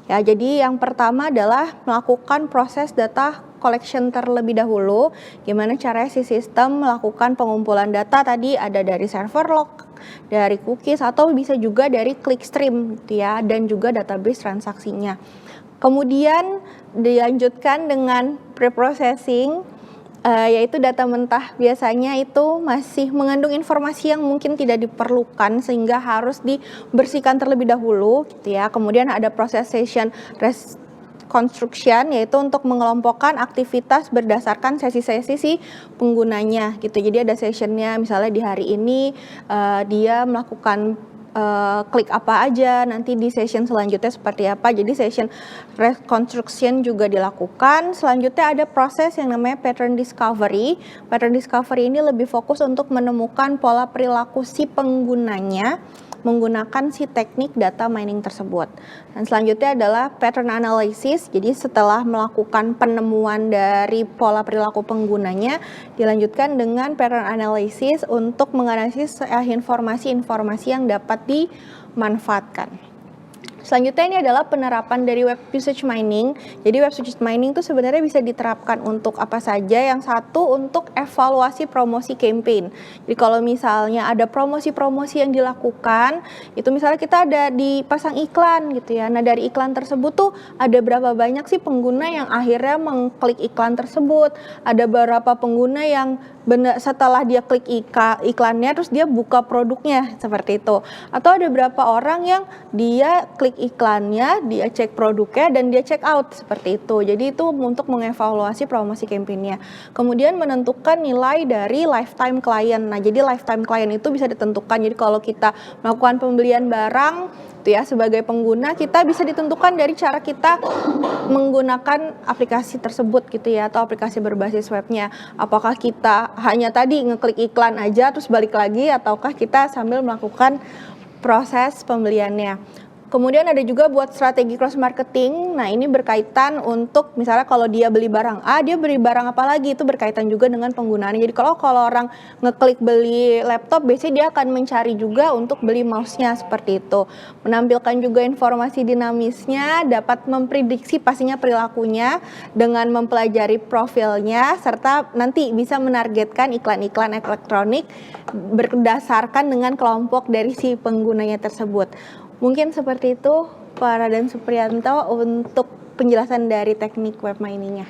Speaker 2: Ya, jadi yang pertama adalah melakukan proses data collection terlebih dahulu. Gimana caranya si sistem melakukan pengumpulan data, tadi ada dari server log, dari cookies, atau bisa juga dari clickstream gitu ya, dan juga database transaksinya. Kemudian dilanjutkan dengan preprocessing, yaitu data mentah biasanya itu masih mengandung informasi yang mungkin tidak diperlukan sehingga harus dibersihkan terlebih dahulu gitu ya. Kemudian ada processation construction, yaitu untuk mengelompokkan aktivitas berdasarkan sesi-sesi si penggunanya gitu. Jadi ada sessionnya, misalnya di hari ini dia melakukan klik apa aja, nanti di session selanjutnya seperti apa. Jadi session reconstruction juga dilakukan. Selanjutnya ada proses yang namanya pattern discovery. Pattern discovery ini lebih fokus untuk menemukan pola perilaku si penggunanya menggunakan si teknik data mining tersebut. Dan selanjutnya adalah pattern analysis. Jadi setelah melakukan penemuan dari pola perilaku penggunanya, dilanjutkan dengan pattern analysis untuk menganalisis informasi-informasi yang dapat dimanfaatkan. Selanjutnya ini adalah penerapan dari web usage mining. Jadi web usage mining itu sebenarnya bisa diterapkan untuk apa saja. Yang satu untuk evaluasi promosi campaign. Jadi kalau misalnya ada promosi-promosi yang dilakukan, itu misalnya kita ada dipasang iklan gitu ya. Nah dari iklan tersebut tuh ada berapa banyak sih pengguna yang akhirnya mengklik iklan tersebut. Ada berapa pengguna yang setelah dia klik iklannya terus dia buka produknya seperti itu. Atau ada berapa orang yang dia klik iklannya, dia cek produknya dan dia check out seperti itu. Jadi itu untuk mengevaluasi promosi campaign-nya. Kemudian menentukan nilai dari lifetime client. Nah, jadi lifetime client itu bisa ditentukan. Jadi kalau kita melakukan pembelian barang itu ya sebagai pengguna, kita bisa ditentukan dari cara kita menggunakan aplikasi tersebut gitu ya, atau aplikasi berbasis webnya. Apakah kita hanya tadi ngeklik iklan aja terus balik lagi, ataukah kita sambil melakukan proses pembeliannya. Kemudian ada juga buat strategi cross marketing. Nah, ini berkaitan untuk misalnya kalau dia beli barang A, dia beli barang apa lagi, itu berkaitan juga dengan penggunaannya. Jadi kalau orang ngeklik beli laptop, biasanya dia akan mencari juga untuk beli mouse-nya seperti itu. Menampilkan juga informasi dinamisnya, dapat memprediksi pastinya perilakunya dengan mempelajari profilnya, serta nanti bisa menargetkan iklan-iklan elektronik berdasarkan dengan kelompok dari si penggunanya tersebut. Mungkin seperti itu Pak Raden Suprianto untuk penjelasan dari teknik web miningnya.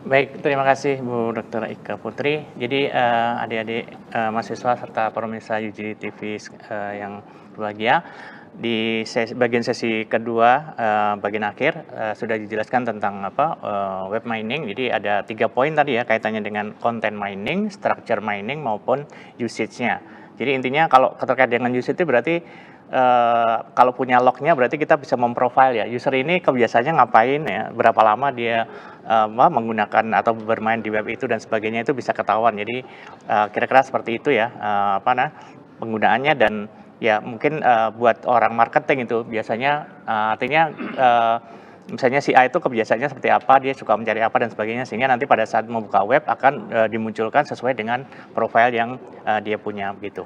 Speaker 4: Baik, terima kasih Bu Dr. Ika Putri. Jadi adik-adik mahasiswa serta pemirsa UG TV yang berbahagia, di bagian sesi kedua, bagian akhir sudah dijelaskan tentang web mining. Jadi ada 3 poin tadi ya, kaitannya dengan content mining, structure mining maupun usage-nya. Jadi intinya kalau terkait dengan usage itu berarti kalau punya lognya berarti kita bisa memprofile ya user ini kebiasaannya ngapain ya, berapa lama dia menggunakan atau bermain di web itu dan sebagainya, itu bisa ketahuan. Jadi kira-kira seperti itu ya penggunaannya. Dan ya mungkin buat orang marketing itu biasanya artinya misalnya si A itu kebiasaannya seperti apa, dia suka mencari apa dan sebagainya, sehingga nanti pada saat membuka web akan dimunculkan sesuai dengan profil yang dia punya begitu.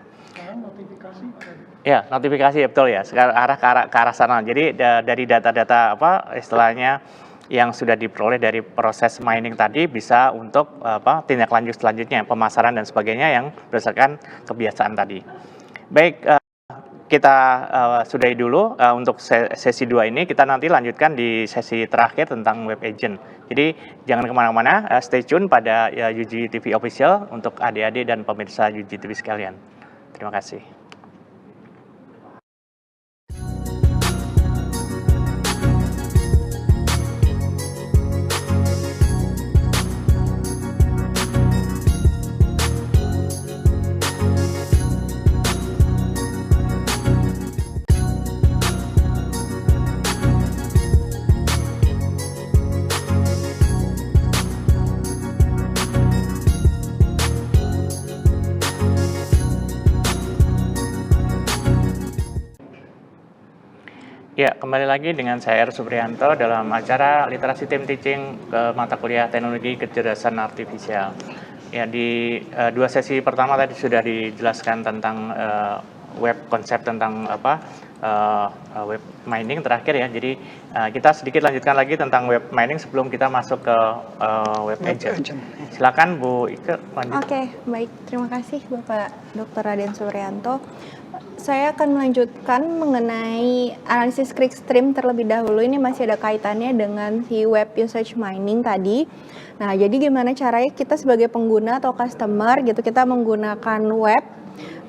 Speaker 4: Ya, notifikasi ya, betul ya. Sekarang ke arah sana. Jadi dari data-data istilahnya yang sudah diperoleh dari proses mining tadi bisa untuk tindak lanjut selanjutnya, pemasaran dan sebagainya yang berdasarkan kebiasaan tadi. Baik, kita sudahi dulu untuk sesi 2 ini. Kita nanti lanjutkan di sesi terakhir tentang web agent. Jadi jangan kemana-mana, stay tune pada UG TV Official untuk adik-adik dan pemirsa UG TV sekalian. Terima kasih. Ya, kembali lagi dengan saya R. Suprianto dalam acara Literasi Tim Teaching ke mata kuliah Teknologi Kecerdasan Artifisial. Ya, di 2 sesi pertama tadi sudah dijelaskan tentang web, konsep tentang web mining terakhir ya. Jadi kita sedikit lanjutkan lagi tentang web mining sebelum kita masuk ke web agent. Silakan Bu Ike lanjut.
Speaker 2: Oke, baik. Terima kasih Bapak Dr. Raden Suprianto. Saya akan melanjutkan mengenai analisis clickstream terlebih dahulu. Ini masih ada kaitannya dengan si web usage mining tadi. Nah, jadi gimana caranya kita sebagai pengguna atau customer gitu, kita menggunakan web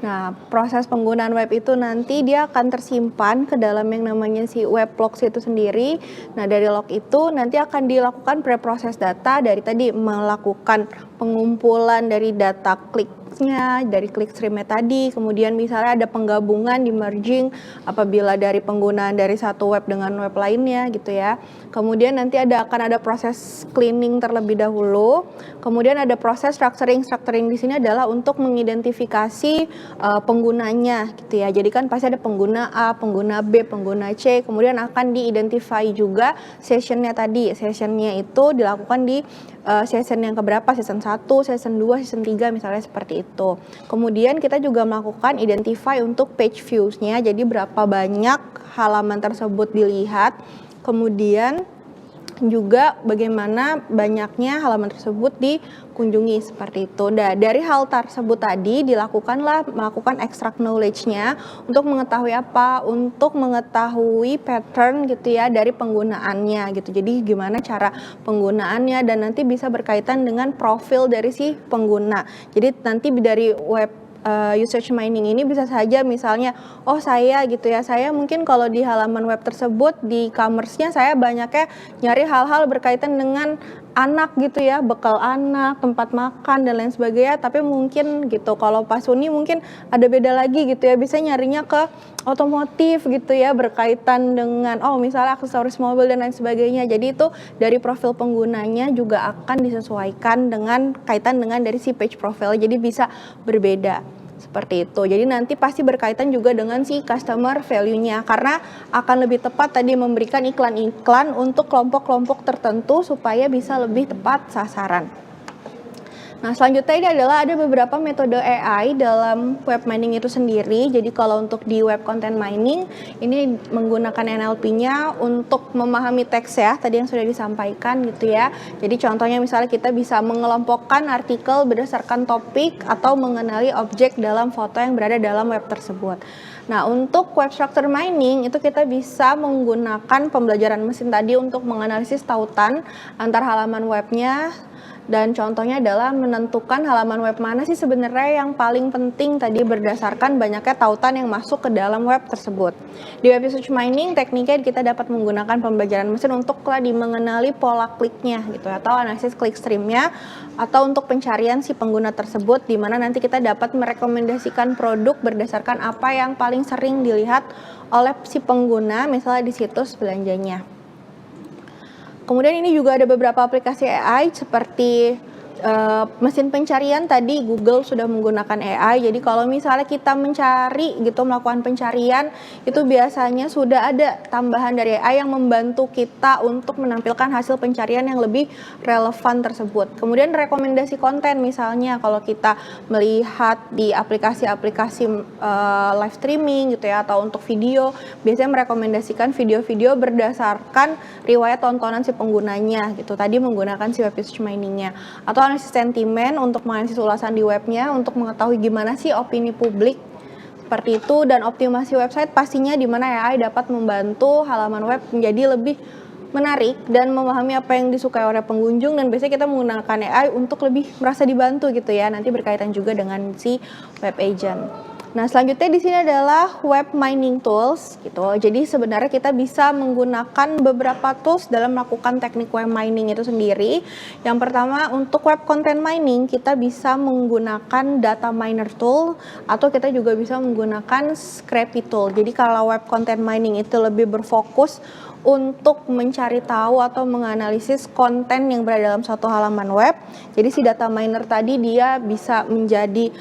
Speaker 2: Nah, proses penggunaan web itu nanti dia akan tersimpan ke dalam yang namanya si web logs itu sendiri. Nah, dari log itu nanti akan dilakukan preproses data dari tadi melakukan pengumpulan dari data kliknya, dari klik streamnya tadi, kemudian misalnya ada penggabungan di merging apabila dari penggunaan dari satu web dengan web lainnya gitu ya. Kemudian nanti akan ada proses cleaning terlebih dahulu. Kemudian ada proses structuring. Structuring di sini adalah untuk mengidentifikasi penggunanya gitu ya. Jadi kan pasti ada pengguna A, pengguna B, pengguna C, kemudian akan diidentify juga sessionnya tadi. Sessionnya itu dilakukan di season yang keberapa, season 1, season 2, season 3 misalnya seperti itu. Kemudian kita juga melakukan identify untuk page views-nya, jadi berapa banyak halaman tersebut dilihat. Kemudian juga bagaimana banyaknya halaman tersebut dikunjungi seperti itu. Nah, dari hal tersebut tadi melakukan extract knowledge-nya untuk mengetahui apa? Untuk mengetahui pattern gitu ya dari penggunaannya gitu. Jadi gimana cara penggunaannya dan nanti bisa berkaitan dengan profil dari si pengguna. Jadi nanti dari web usage mining ini bisa saja misalnya, oh saya gitu ya, saya mungkin kalau di halaman web tersebut di e-commerce-nya saya banyaknya nyari hal-hal berkaitan dengan anak gitu ya, bekal anak, tempat makan dan lain sebagainya, tapi mungkin gitu kalau Pak Suni mungkin ada beda lagi gitu ya, bisa nyarinya ke otomotif gitu ya, berkaitan dengan misalnya aksesoris mobil dan lain sebagainya. Jadi itu dari profil penggunanya juga akan disesuaikan dengan kaitan dengan dari si page profile, jadi bisa berbeda seperti itu. Jadi nanti pasti berkaitan juga dengan si customer value-nya, karena akan lebih tepat tadi memberikan iklan-iklan untuk kelompok-kelompok tertentu supaya bisa lebih tepat sasaran. Nah, selanjutnya ini adalah ada beberapa metode AI dalam web mining itu sendiri. Jadi kalau untuk di web content mining, ini menggunakan NLP-nya untuk memahami teks ya, tadi yang sudah disampaikan gitu ya. Jadi contohnya misalnya kita bisa mengelompokkan artikel berdasarkan topik atau mengenali objek dalam foto yang berada dalam web tersebut. Nah, untuk web structure mining itu kita bisa menggunakan pembelajaran mesin tadi untuk menganalisis tautan antar halaman webnya. Dan contohnya adalah menentukan halaman web mana sih sebenarnya yang paling penting tadi berdasarkan banyaknya tautan yang masuk ke dalam web tersebut. Di web usage mining tekniknya kita dapat menggunakan pembelajaran mesin untuk tadi mengenali pola kliknya gitu atau analisis klik streamnya atau untuk pencarian si pengguna tersebut, di mana nanti kita dapat merekomendasikan produk berdasarkan apa yang paling sering dilihat oleh si pengguna misalnya di situs belanjanya. Kemudian ini juga ada beberapa aplikasi AI seperti mesin pencarian tadi Google sudah menggunakan AI. Jadi kalau misalnya kita mencari gitu, melakukan pencarian, itu biasanya sudah ada tambahan dari AI yang membantu kita untuk menampilkan hasil pencarian yang lebih relevan tersebut. Kemudian rekomendasi konten misalnya kalau kita melihat di aplikasi-aplikasi live streaming gitu ya atau untuk video, biasanya merekomendasikan video-video berdasarkan riwayat tontonan si penggunanya gitu. Tadi menggunakan si web usage mining-nya. Atau analisis sentimen untuk menganalisis ulasan di webnya untuk mengetahui gimana sih opini publik seperti itu, dan optimasi website pastinya di mana AI dapat membantu halaman web menjadi lebih menarik dan memahami apa yang disukai oleh pengunjung, dan biasanya kita menggunakan AI untuk lebih merasa dibantu gitu ya, nanti berkaitan juga dengan si web agent. Nah, selanjutnya di sini adalah web mining tools gitu. Jadi sebenarnya kita bisa menggunakan beberapa tools dalam melakukan teknik web mining itu sendiri. Yang pertama untuk web content mining kita bisa menggunakan data miner tool atau kita juga bisa menggunakan Scrapy tool. Jadi kalau web content mining itu lebih berfokus untuk mencari tahu atau menganalisis konten yang berada dalam suatu halaman web. Jadi si data miner tadi dia bisa menjadi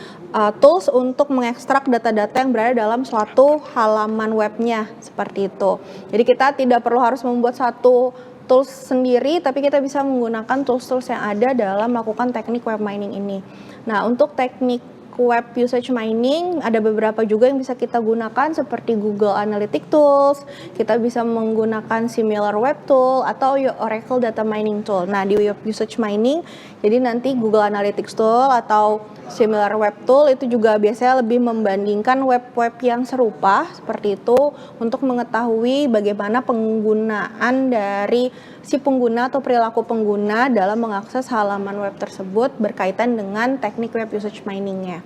Speaker 2: tools untuk mengekstrak data-data yang berada dalam suatu halaman webnya seperti itu. Jadi kita tidak perlu harus membuat satu tools sendiri, tapi kita bisa menggunakan tools-tools yang ada dalam melakukan teknik web mining ini. Nah, untuk teknik web usage mining ada beberapa juga yang bisa kita gunakan seperti Google Analytics Tools, kita bisa menggunakan Similar Web Tool atau Oracle Data Mining Tool. Nah, di web usage mining jadi nanti Google Analytics Tool atau Similar Web Tool itu juga biasanya lebih membandingkan web-web yang serupa seperti itu untuk mengetahui bagaimana penggunaan dari si pengguna atau perilaku pengguna dalam mengakses halaman web tersebut berkaitan dengan teknik web usage mining-nya.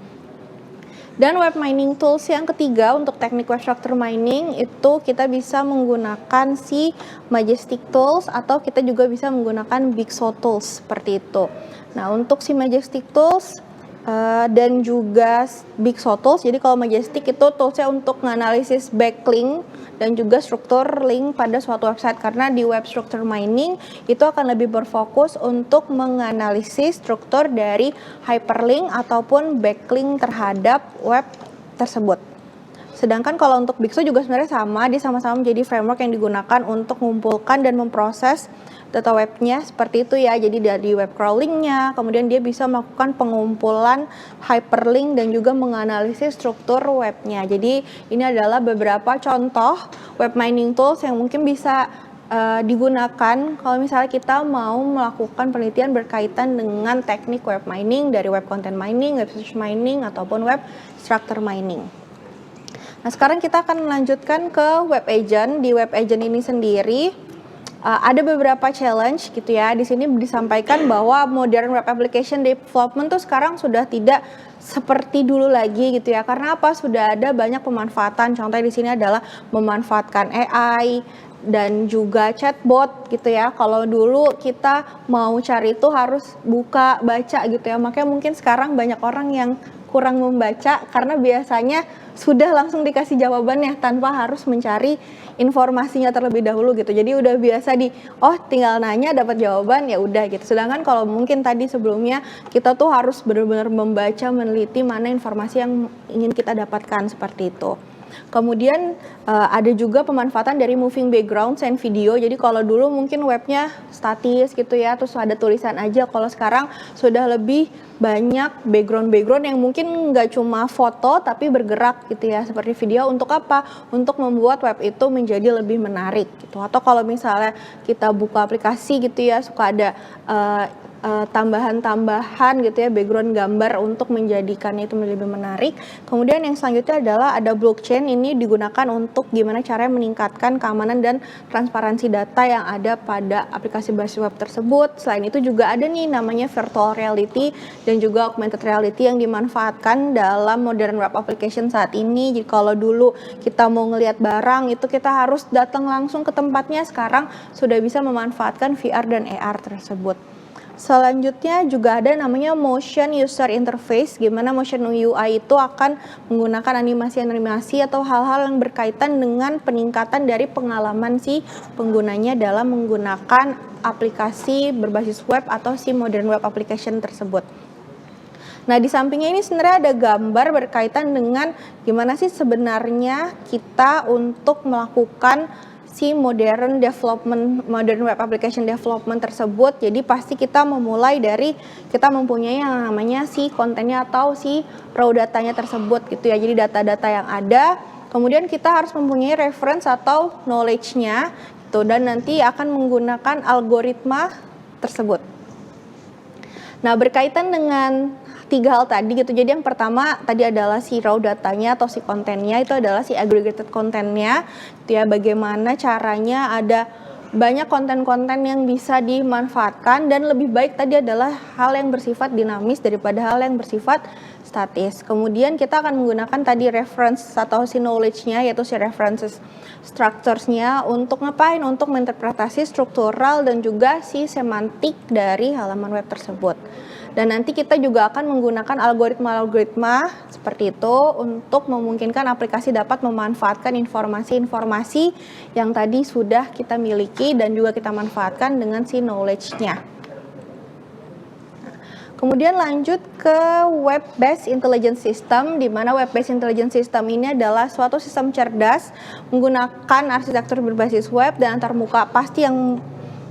Speaker 2: Dan web mining tools yang ketiga untuk teknik web structure mining itu kita bisa menggunakan si Majestic Tools atau kita juga bisa menggunakan Bigso Tools seperti itu. Nah, untuk si Majestic Tools dan juga Bigso Tools, jadi kalau Majestic itu toolsnya untuk menganalisis backlink dan juga struktur link pada suatu website, karena di web structure mining itu akan lebih berfokus untuk menganalisis struktur dari hyperlink ataupun backlink terhadap web tersebut. Sedangkan kalau untuk Bigso juga sebenarnya sama, dia sama-sama menjadi framework yang digunakan untuk mengumpulkan dan memproses data webnya seperti itu ya. Jadi dari web crawlingnya, kemudian dia bisa melakukan pengumpulan hyperlink dan juga menganalisis struktur webnya. Jadi ini adalah beberapa contoh web mining tools yang mungkin bisa digunakan kalau misalnya kita mau melakukan penelitian berkaitan dengan teknik web mining, dari web content mining, web search mining, ataupun web structure mining. Nah, sekarang kita akan melanjutkan ke web agent. Di web agent ini sendiri ada beberapa challenge gitu ya. Di sini disampaikan bahwa modern web application development tuh sekarang sudah tidak seperti dulu lagi gitu ya. Karena apa? Sudah ada banyak pemanfaatan. Contohnya di sini adalah memanfaatkan AI dan juga chatbot gitu ya. Kalau dulu kita mau cari itu harus baca gitu ya. Makanya mungkin sekarang banyak orang yang kurang membaca karena biasanya sudah langsung dikasih jawabannya tanpa harus mencari informasinya terlebih dahulu gitu. Jadi udah biasa tinggal nanya dapat jawaban ya udah gitu. Sedangkan kalau mungkin tadi sebelumnya kita tuh harus benar-benar membaca, meneliti mana informasi yang ingin kita dapatkan seperti itu. Kemudian ada juga pemanfaatan dari moving background and video. Jadi kalau dulu mungkin webnya statis gitu ya, terus ada tulisan aja. Kalau sekarang sudah lebih banyak background yang mungkin nggak cuma foto tapi bergerak gitu ya, seperti video. Untuk apa? Untuk membuat web itu menjadi lebih menarik gitu. Atau kalau misalnya kita buka aplikasi gitu ya, suka ada tambahan-tambahan gitu ya, background gambar untuk menjadikannya itu lebih menarik. Kemudian yang selanjutnya adalah ada blockchain. Ini digunakan untuk gimana caranya meningkatkan keamanan dan transparansi data yang ada pada aplikasi berbasis web tersebut. Selain itu juga ada nih namanya virtual reality dan juga augmented reality yang dimanfaatkan dalam modern web application saat ini. Jadi kalau dulu kita mau ngelihat barang itu kita harus datang langsung ke tempatnya, sekarang sudah bisa memanfaatkan VR dan AR tersebut. Selanjutnya juga ada namanya motion user interface, gimana motion UI itu akan menggunakan animasi-animasi atau hal-hal yang berkaitan dengan peningkatan dari pengalaman si penggunanya dalam menggunakan aplikasi berbasis web atau si modern web application tersebut. Nah, di sampingnya ini sebenarnya ada gambar berkaitan dengan gimana sih sebenarnya kita untuk melakukan si modern web application development tersebut. Jadi pasti kita memulai dari kita mempunyai yang namanya si kontennya atau si raw datanya tersebut gitu ya. Jadi data-data yang ada, kemudian kita harus mempunyai reference atau knowledge-nya gitu, dan nanti akan menggunakan algoritma tersebut. Nah, berkaitan dengan tiga hal tadi gitu. Jadi yang pertama tadi adalah si raw datanya atau si kontennya, itu adalah si aggregated kontennya. Itu ya, bagaimana caranya ada banyak konten-konten yang bisa dimanfaatkan, dan lebih baik tadi adalah hal yang bersifat dinamis daripada hal yang bersifat statis. Kemudian kita akan menggunakan tadi reference atau si knowledge-nya, yaitu si references structures-nya untuk ngapain? Untuk menginterpretasi struktural dan juga si semantik dari halaman web tersebut. Dan nanti kita juga akan menggunakan algoritma seperti itu untuk memungkinkan aplikasi dapat memanfaatkan informasi-informasi yang tadi sudah kita miliki dan juga kita manfaatkan dengan si knowledge-nya. Kemudian lanjut ke web-based intelligence system, di mana web-based intelligence system ini adalah suatu sistem cerdas menggunakan arsitektur berbasis web dan antarmuka pasti yang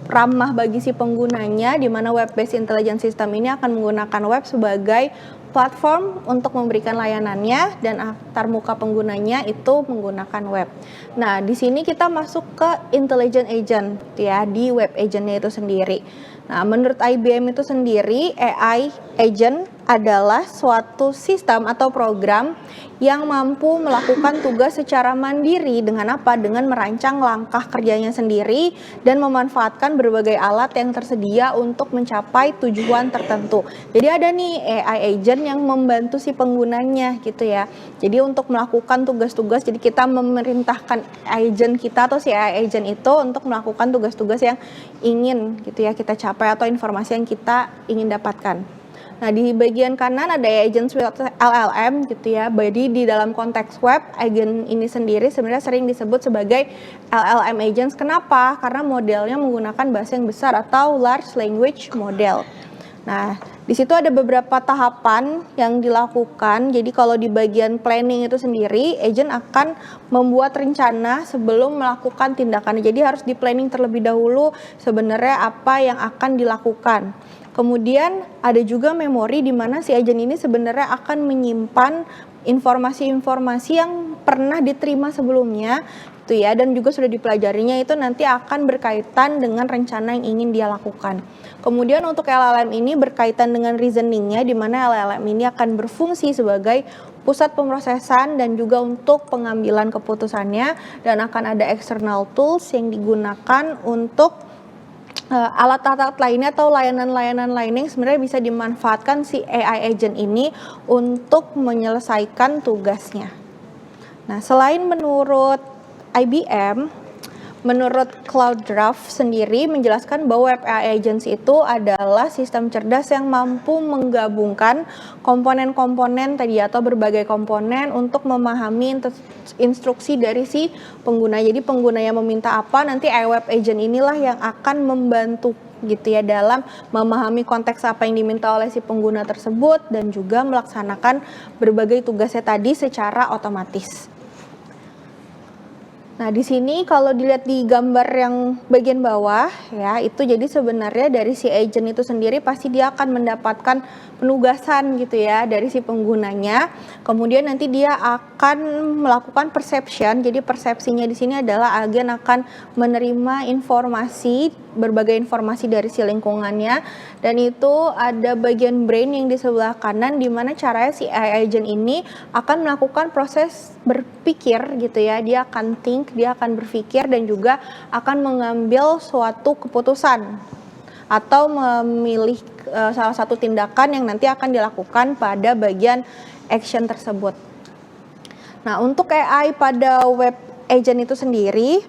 Speaker 2: ramah bagi si penggunanya, di mana web-based intelligence system ini akan menggunakan web sebagai platform untuk memberikan layanannya, dan antarmuka penggunanya itu menggunakan web. Nah, di sini kita masuk ke intelligent agent ya, di web agentnya itu sendiri. Nah, menurut IBM itu sendiri AI agent adalah suatu sistem atau program yang mampu melakukan tugas secara mandiri dengan apa? Dengan merancang langkah kerjanya sendiri dan memanfaatkan berbagai alat yang tersedia untuk mencapai tujuan tertentu. Jadi ada nih AI agent yang membantu si penggunanya gitu ya. Jadi untuk melakukan tugas-tugas, jadi kita memerintahkan agent kita atau si AI agent itu untuk melakukan tugas-tugas yang ingin gitu ya kita capai atau informasi yang kita ingin dapatkan. Nah, di bagian kanan ada agent suite LLM gitu ya. Jadi di dalam konteks web, agent ini sendiri sebenarnya sering disebut sebagai LLM agents. Kenapa? Karena modelnya menggunakan bahasa yang besar atau large language model. Nah, di situ ada beberapa tahapan yang dilakukan. Jadi kalau di bagian planning itu sendiri, agent akan membuat rencana sebelum melakukan tindakan. Jadi harus di planning terlebih dahulu sebenarnya apa yang akan dilakukan. Kemudian ada juga memori di mana si agent ini sebenarnya akan menyimpan informasi-informasi yang pernah diterima sebelumnya gitu ya, dan juga sudah dipelajarinya itu nanti akan berkaitan dengan rencana yang ingin dia lakukan. Kemudian untuk LLM ini berkaitan dengan reasoningnya, di mana LLM ini akan berfungsi sebagai pusat pemrosesan dan juga untuk pengambilan keputusannya, dan akan ada external tools yang digunakan untuk alat-alat lainnya atau layanan-layanan lainnya yang sebenarnya bisa dimanfaatkan si AI agent ini untuk menyelesaikan tugasnya. Nah, selain menurut IBM, menurut CloudDraft sendiri menjelaskan bahwa web AI agents itu adalah sistem cerdas yang mampu menggabungkan komponen-komponen tadi atau berbagai komponen untuk memahami instruksi dari si pengguna. Jadi pengguna yang meminta apa, nanti web agent inilah yang akan membantu gitu ya dalam memahami konteks apa yang diminta oleh si pengguna tersebut dan juga melaksanakan berbagai tugasnya tadi secara otomatis. Nah, di sini kalau dilihat di gambar yang bagian bawah ya, itu jadi sebenarnya dari si agent itu sendiri pasti dia akan mendapatkan penugasan gitu ya dari si penggunanya. Kemudian nanti dia akan melakukan perception. Jadi persepsinya di sini adalah agen akan menerima informasi, berbagai informasi dari si lingkungannya, dan itu ada bagian brain yang di sebelah kanan di mana caranya si AI agent ini akan melakukan proses berpikir gitu ya. Dia akan think, dia akan berpikir dan juga akan mengambil suatu keputusan atau memilih salah satu tindakan yang nanti akan dilakukan pada bagian action tersebut. Nah, untuk AI pada web agent itu sendiri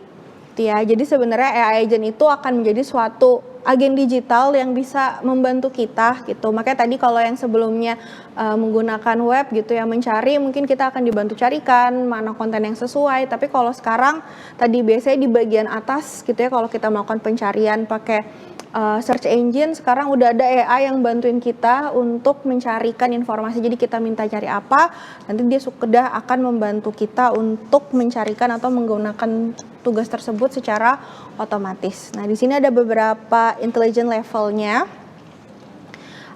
Speaker 2: ya, jadi sebenarnya AI agent itu akan menjadi suatu agen digital yang bisa membantu kita gitu. Makanya tadi kalau yang sebelumnya menggunakan web gitu ya, mencari, mungkin kita akan dibantu carikan mana konten yang sesuai. Tapi kalau sekarang tadi biasanya di bagian atas gitu ya, kalau kita melakukan pencarian pakai search engine, sekarang udah ada AI yang bantuin kita untuk mencarikan informasi. Jadi kita minta cari apa, nanti dia sudah akan membantu kita untuk mencarikan atau menggunakan tugas tersebut secara otomatis. Nah, di sini ada beberapa intelligence levelnya.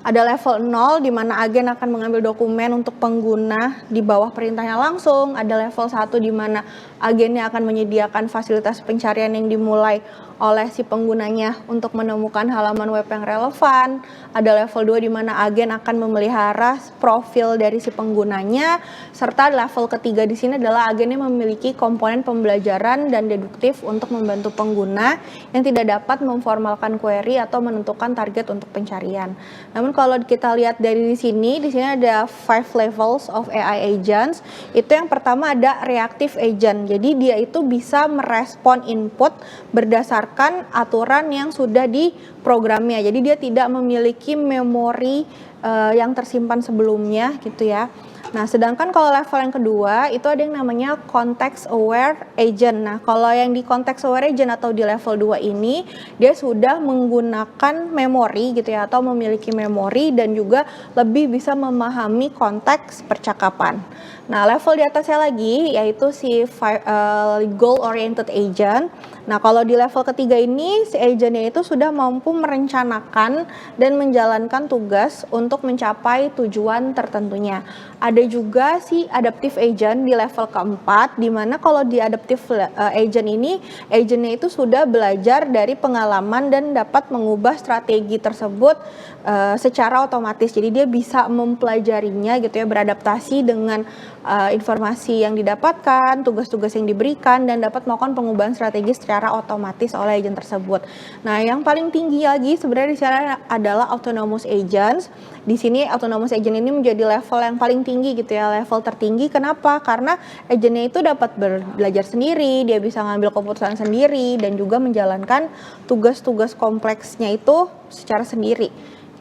Speaker 2: Ada level 0 di mana agen akan mengambil dokumen untuk pengguna di bawah perintahnya langsung. Ada level 1 di mana agennya akan menyediakan fasilitas pencarian yang dimulai oleh si penggunanya untuk menemukan halaman web yang relevan. Ada level 2 di mana agen akan memelihara profil dari si penggunanya, serta level ketiga di sini adalah agennya memiliki komponen pembelajaran dan deduktif untuk membantu pengguna yang tidak dapat memformalkan query atau menentukan target untuk pencarian. Namun kalau kita lihat dari di sini ada 5 levels of AI agents. Itu yang pertama ada reactive agent. Jadi dia itu bisa merespon input berdasarkan aturan yang sudah diprogramnya. Jadi dia tidak memiliki memori yang tersimpan sebelumnya gitu ya. Nah, sedangkan kalau level yang kedua itu ada yang namanya context aware agent. Nah, kalau yang di context aware agent atau di level 2 ini dia sudah menggunakan memori gitu ya, atau memiliki memori dan juga lebih bisa memahami konteks percakapan. Nah, level di atasnya lagi yaitu si goal oriented agent. Nah, kalau di level ketiga ini, si agentnya itu sudah mampu merencanakan dan menjalankan tugas untuk mencapai tujuan tertentunya. Ada juga si adaptive agent di level keempat, di mana kalau di adaptive agent ini, agentnya itu sudah belajar dari pengalaman dan dapat mengubah strategi tersebut secara otomatis. Jadi dia bisa mempelajarinya gitu ya, beradaptasi dengan informasi yang didapatkan, tugas-tugas yang diberikan, dan dapat melakukan pengubahan strategi secara otomatis oleh agent tersebut. Nah, yang paling tinggi lagi sebenarnya di sana adalah autonomous agents. Di sini autonomous agent ini menjadi level yang paling tinggi gitu ya, level tertinggi. Kenapa? Karena agentnya itu dapat belajar sendiri, dia bisa ngambil keputusan sendiri, dan juga menjalankan tugas-tugas kompleksnya itu secara sendiri.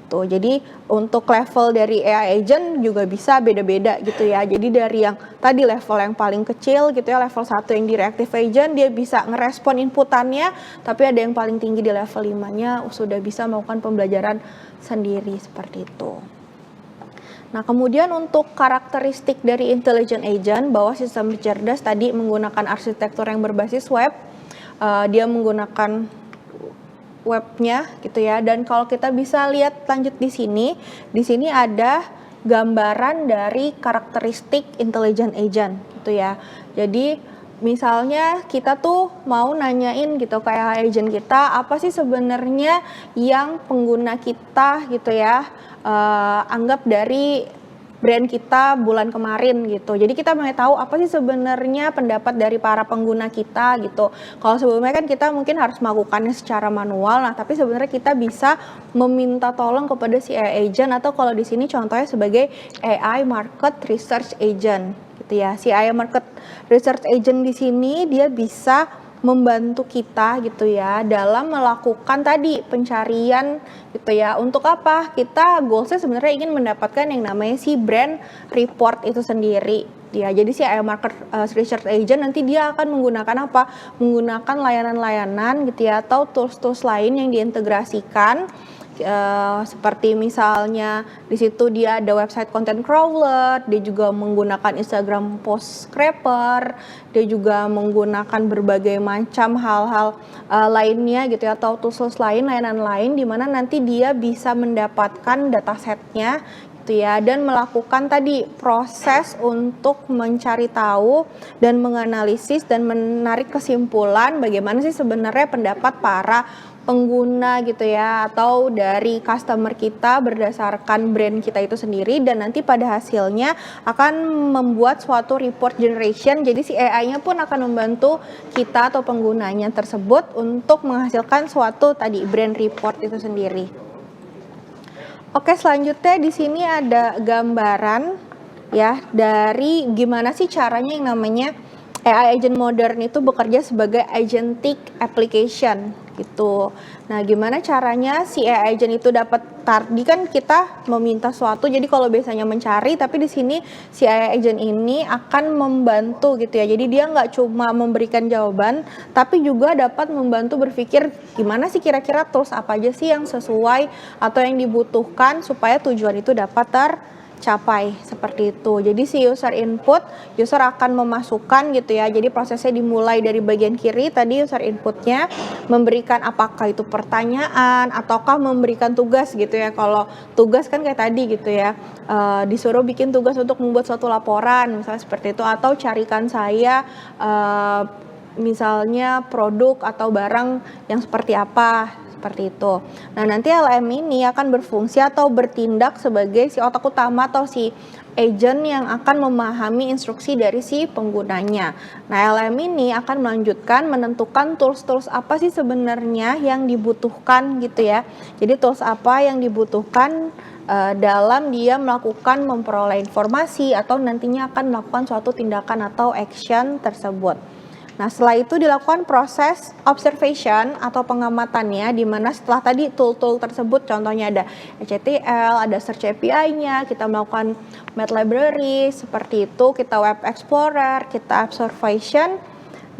Speaker 2: Tuh, jadi untuk level dari AI agent juga bisa beda-beda gitu ya. Jadi dari yang tadi level yang paling kecil gitu ya, level 1 yang di reactive agent, dia bisa ngerespon inputannya, tapi ada yang paling tinggi di level 5-nya sudah bisa melakukan pembelajaran sendiri seperti itu. Nah, kemudian untuk karakteristik dari intelligent agent, bahwa sistem cerdas tadi menggunakan arsitektur yang berbasis web, dia menggunakan webnya gitu ya. Dan kalau kita bisa lihat lanjut di sini ada gambaran dari karakteristik intelligent agent gitu ya. Jadi misalnya kita tuh mau nanyain gitu kayak agent kita, apa sih sebenarnya yang pengguna kita gitu ya anggap dari brand kita bulan kemarin gitu. Jadi kita mau tahu apa sih sebenarnya pendapat dari para pengguna kita gitu. Kalau sebelumnya kan kita mungkin harus melakukannya secara manual. Nah, tapi sebenarnya kita bisa meminta tolong kepada si AI agent, atau kalau di sini contohnya sebagai AI market research agent gitu ya. Si AI market research agent di sini dia bisa membantu kita gitu ya dalam melakukan tadi pencarian gitu ya. Untuk apa? Kita goalsnya sebenarnya ingin mendapatkan yang namanya si brand report itu sendiri ya. Jadi si AI market research agent nanti dia akan menggunakan apa? Menggunakan layanan-layanan gitu ya, atau tools-tools lain yang diintegrasikan. Seperti misalnya di situ dia ada website content crawler, dia juga menggunakan Instagram post scraper, dia juga menggunakan berbagai macam hal-hal lainnya gitu ya, atau tools lain, layanan lain, di mana nanti dia bisa mendapatkan datasetnya gitu ya, dan melakukan tadi proses untuk mencari tahu dan menganalisis dan menarik kesimpulan bagaimana sih sebenarnya pendapat para pengguna gitu ya, atau dari customer kita berdasarkan brand kita itu sendiri, dan nanti pada hasilnya akan membuat suatu report generation. Jadi si AI-nya pun akan membantu kita atau penggunanya tersebut untuk menghasilkan suatu tadi brand report itu sendiri. Oke, selanjutnya di sini ada gambaran ya dari gimana sih caranya yang namanya AI agent modern itu bekerja sebagai agentic application gitu. Nah, gimana caranya si AI agent itu dapat tadi kan kita meminta suatu, jadi kalau biasanya mencari, tapi di sini si AI agent ini akan membantu gitu ya. Jadi dia nggak cuma memberikan jawaban, tapi juga dapat membantu berpikir gimana sih kira-kira tools apa aja sih yang sesuai atau yang dibutuhkan supaya tujuan itu dapat tercapai seperti itu. Jadi si user input, user akan memasukkan gitu ya. Jadi prosesnya dimulai dari bagian kiri tadi, user inputnya memberikan apakah itu pertanyaan ataukah memberikan tugas gitu ya. Kalau tugas kan kayak tadi gitu ya, disuruh bikin tugas untuk membuat suatu laporan misalnya seperti itu, atau carikan saya misalnya produk atau barang yang seperti apa. Seperti itu. Nah, nanti LM ini akan berfungsi atau bertindak sebagai si otak utama atau si agent yang akan memahami instruksi dari si penggunanya. Nah, LM ini akan melanjutkan menentukan tools-tools apa sih sebenarnya yang dibutuhkan gitu ya. Jadi tools apa yang dibutuhkan dalam dia melakukan memperoleh informasi atau nantinya akan melakukan suatu tindakan atau action tersebut. Nah, setelah itu dilakukan proses observation atau pengamatannya, di mana setelah tadi tool-tool tersebut, contohnya ada HTML, ada search API-nya, kita melakukan Math Library, seperti itu, kita Web Explorer, kita observation,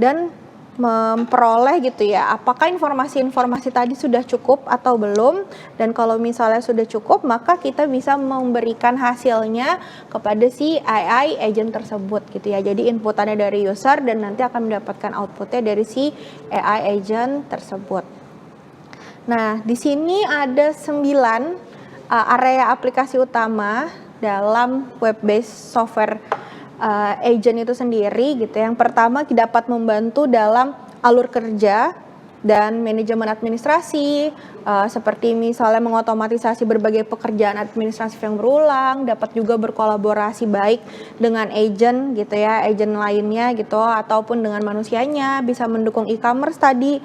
Speaker 2: dan memperoleh gitu ya, apakah informasi-informasi tadi sudah cukup atau belum, dan kalau misalnya sudah cukup maka kita bisa memberikan hasilnya kepada si AI agent tersebut gitu ya. Jadi inputannya dari user dan nanti akan mendapatkan outputnya dari si AI agent tersebut. Nah, di sini ada 9 area aplikasi utama dalam web-based software agent itu sendiri gitu. Yang pertama dapat membantu dalam alur kerja dan manajemen administrasi, seperti misalnya mengotomatisasi berbagai pekerjaan administratif yang berulang, dapat juga berkolaborasi baik dengan agent gitu ya, agent lainnya gitu, ataupun dengan manusianya, bisa mendukung e-commerce tadi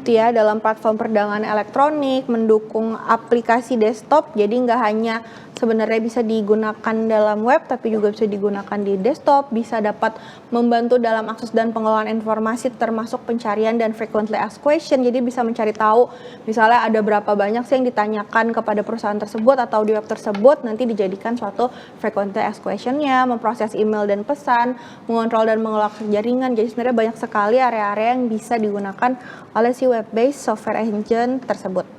Speaker 2: gitu ya, dalam platform perdagangan elektronik, mendukung aplikasi desktop, jadi nggak hanya sebenarnya bisa digunakan dalam web tapi juga bisa digunakan di desktop, bisa dapat membantu dalam akses dan pengelolaan informasi termasuk pencarian dan frequently asked question, jadi bisa mencari tahu misalnya ada berapa banyak sih yang ditanyakan kepada perusahaan tersebut atau di web tersebut, nanti dijadikan suatu frequently asked question-nya, memproses email dan pesan, mengontrol dan mengelola jaringan, jadi sebenarnya banyak sekali area-area yang bisa digunakan oleh si web-based software engine tersebut.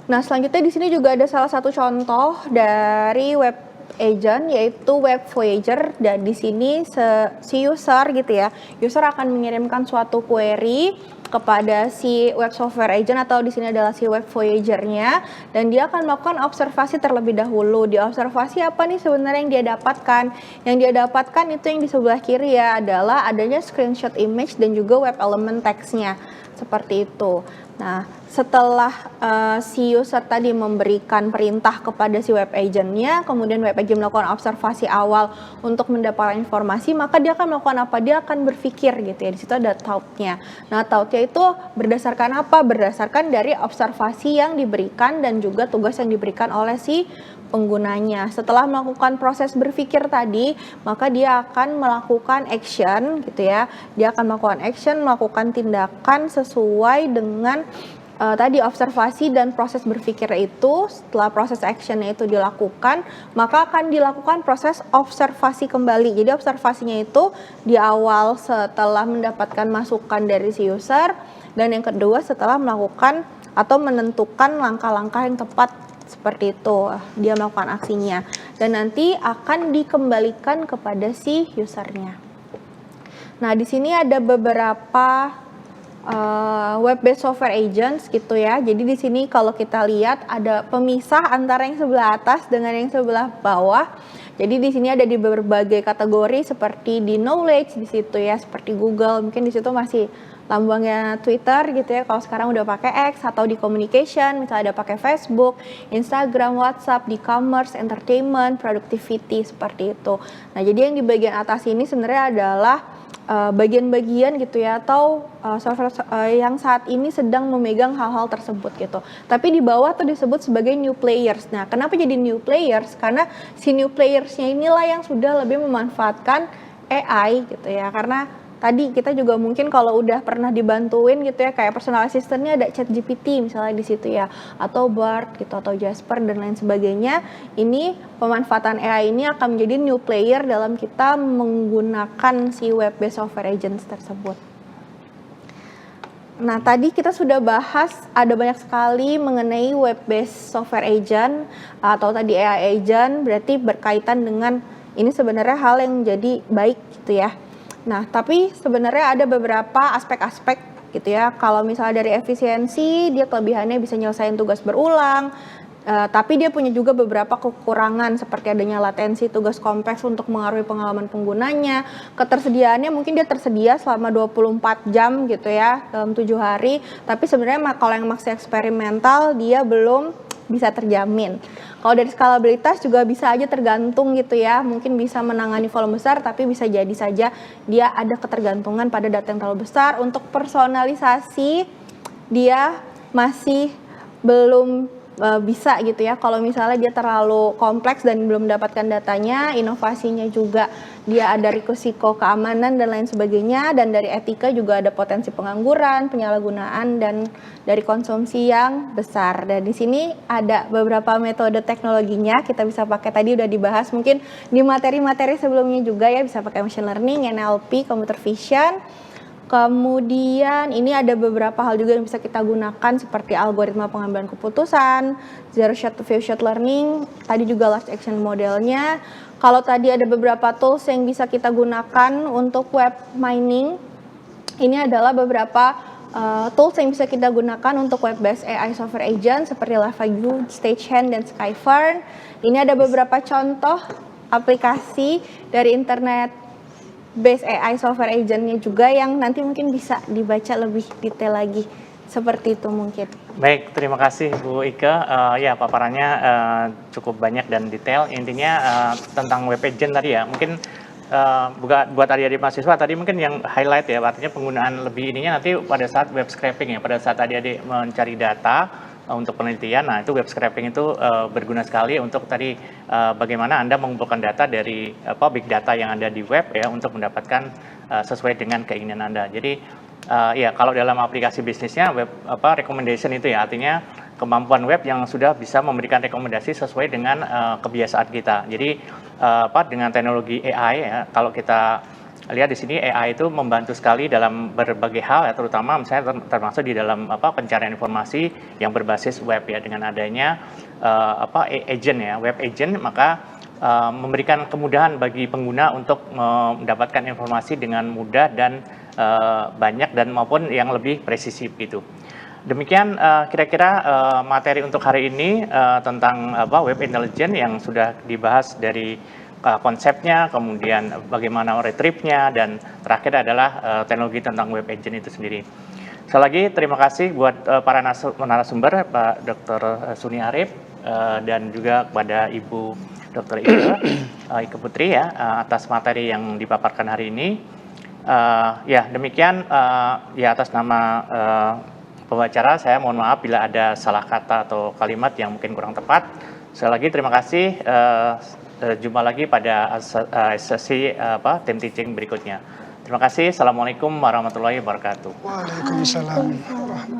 Speaker 2: Nah, selanjutnya di sini juga ada salah satu contoh dari web agent yaitu Web Voyager, dan di sini si user gitu ya. User akan mengirimkan suatu query kepada si web software agent atau di sini adalah si Web Voyager-nya, dan dia akan melakukan observasi terlebih dahulu. Di observasi apa nih sebenarnya yang dia dapatkan? Yang dia dapatkan itu yang di sebelah kiri ya, adalah adanya screenshot image dan juga web element text-nya. Seperti itu. Nah, setelah si user tadi memberikan perintah kepada si web agent-nya, kemudian web agent melakukan observasi awal untuk mendapatkan informasi, maka dia akan melakukan apa? Dia akan berpikir gitu ya. Di situ ada thought-nya. Nah, thought-nya itu berdasarkan apa? Berdasarkan dari observasi yang diberikan dan juga tugas yang diberikan oleh si penggunanya. Setelah melakukan proses berpikir tadi, maka dia akan melakukan action gitu ya. Dia akan melakukan action, melakukan tindakan sesuai dengan tadi observasi dan proses berpikir itu. Setelah proses actionnya itu dilakukan, maka akan dilakukan proses observasi kembali. Jadi observasinya itu di awal setelah mendapatkan masukan dari si user, dan yang kedua setelah melakukan atau menentukan langkah-langkah yang tepat. Seperti itu, dia melakukan aksinya dan nanti akan dikembalikan kepada si usernya. Nah, di sini ada beberapa web-based software agents gitu ya. Jadi di sini kalau kita lihat ada pemisah antara yang sebelah atas dengan yang sebelah bawah. Jadi di sini ada di berbagai kategori seperti di knowledge di situ ya, seperti Google, mungkin di situ masih lambangnya Twitter gitu ya, kalau sekarang udah pakai X, atau di communication misalnya ada pakai Facebook, Instagram, WhatsApp, di commerce, entertainment, productivity seperti itu. Nah, jadi yang di bagian atas ini sebenarnya adalah bagian-bagian gitu ya, atau software yang saat ini sedang memegang hal-hal tersebut gitu. Tapi di bawah tuh disebut sebagai new players. Nah, kenapa jadi new players? Karena si new playersnya inilah yang sudah lebih memanfaatkan AI gitu ya, karena tadi kita juga mungkin kalau udah pernah dibantuin gitu ya, kayak personal assistant-nya ada ChatGPT misalnya di situ ya, atau Bard gitu, atau Jasper dan lain sebagainya. Ini pemanfaatan AI ini akan menjadi new player dalam kita menggunakan si web-based software agents tersebut. Nah, tadi kita sudah bahas ada banyak sekali mengenai web-based software agent atau tadi AI agent, berarti berkaitan dengan ini sebenarnya hal yang jadi baik gitu ya. Nah, tapi sebenarnya ada beberapa aspek-aspek gitu ya. Kalau misalnya dari efisiensi, dia kelebihannya bisa nyelesain tugas berulang, tapi dia punya juga beberapa kekurangan seperti adanya latensi, tugas kompleks untuk mengaruhi pengalaman penggunanya, ketersediaannya mungkin dia tersedia selama 24 jam gitu ya, dalam 7 hari, tapi sebenarnya kalau yang masih eksperimental dia belum bisa terjamin. Kalau dari skalabilitas juga bisa aja tergantung gitu ya, mungkin bisa menangani volume besar tapi bisa jadi saja dia ada ketergantungan pada data yang terlalu besar. Untuk personalisasi dia masih belum bisa gitu ya. Kalau misalnya dia terlalu kompleks dan belum mendapatkan datanya, inovasinya juga dia ada risiko keamanan dan lain sebagainya, dan dari etika juga ada potensi pengangguran, penyalahgunaan, dan dari konsumsi yang besar. Dan di sini ada beberapa metode teknologinya kita bisa pakai, tadi udah dibahas mungkin di materi-materi sebelumnya juga ya, bisa pakai machine learning, NLP, computer vision. Kemudian ini ada beberapa hal juga yang bisa kita gunakan seperti algoritma pengambilan keputusan, zero shot to few shot learning, tadi juga large action modelnya. Kalau tadi ada beberapa tools yang bisa kita gunakan untuk web mining, ini adalah beberapa tools yang bisa kita gunakan untuk web-based AI software agent seperti LavaView, Stagehand, dan Skyfern. Ini ada beberapa contoh aplikasi dari internet base AI software agentnya juga yang nanti mungkin bisa dibaca lebih detail lagi, seperti itu mungkin.
Speaker 4: Baik, terima kasih Bu Ika. Ya, paparannya cukup banyak dan detail. Intinya tentang web agent tadi ya, mungkin buat adik-adik mahasiswa tadi mungkin yang highlight ya, artinya penggunaan lebih ininya nanti pada saat web scraping ya, pada saat adik-adik mencari data untuk penelitian. Nah, itu web scraping itu berguna sekali untuk tadi bagaimana Anda mengumpulkan data dari big data yang ada di web ya, untuk mendapatkan sesuai dengan keinginan Anda. Jadi ya, kalau dalam aplikasi bisnisnya web recommendation itu ya, artinya kemampuan web yang sudah bisa memberikan rekomendasi sesuai dengan kebiasaan kita. Jadi dengan teknologi AI ya, kalau kita lihat di sini AI itu membantu sekali dalam berbagai hal ya, terutama misalnya termasuk di dalam pencarian informasi yang berbasis web ya, dengan adanya agent ya, web agent, maka memberikan kemudahan bagi pengguna untuk mendapatkan informasi dengan mudah dan banyak dan maupun yang lebih presisi gitu. Demikian kira-kira materi untuk hari ini tentang web intelligence yang sudah dibahas dari konsepnya, kemudian bagaimana retrieve-nya, dan terakhir adalah teknologi tentang web agent itu sendiri. Sekali lagi terima kasih buat para narasumber, Pak Dr. Suni Arif dan juga kepada Ibu Dr. Ika Putri ya, atas materi yang dipaparkan hari ini. Ya, demikian ya, atas nama pembicara saya mohon maaf bila ada salah kata atau kalimat yang mungkin kurang tepat. Sekali lagi terima kasih. Jumpa lagi pada sesi tim teaching berikutnya. Terima kasih. Assalamualaikum warahmatullahi wabarakatuh.
Speaker 3: Waalaikumsalam.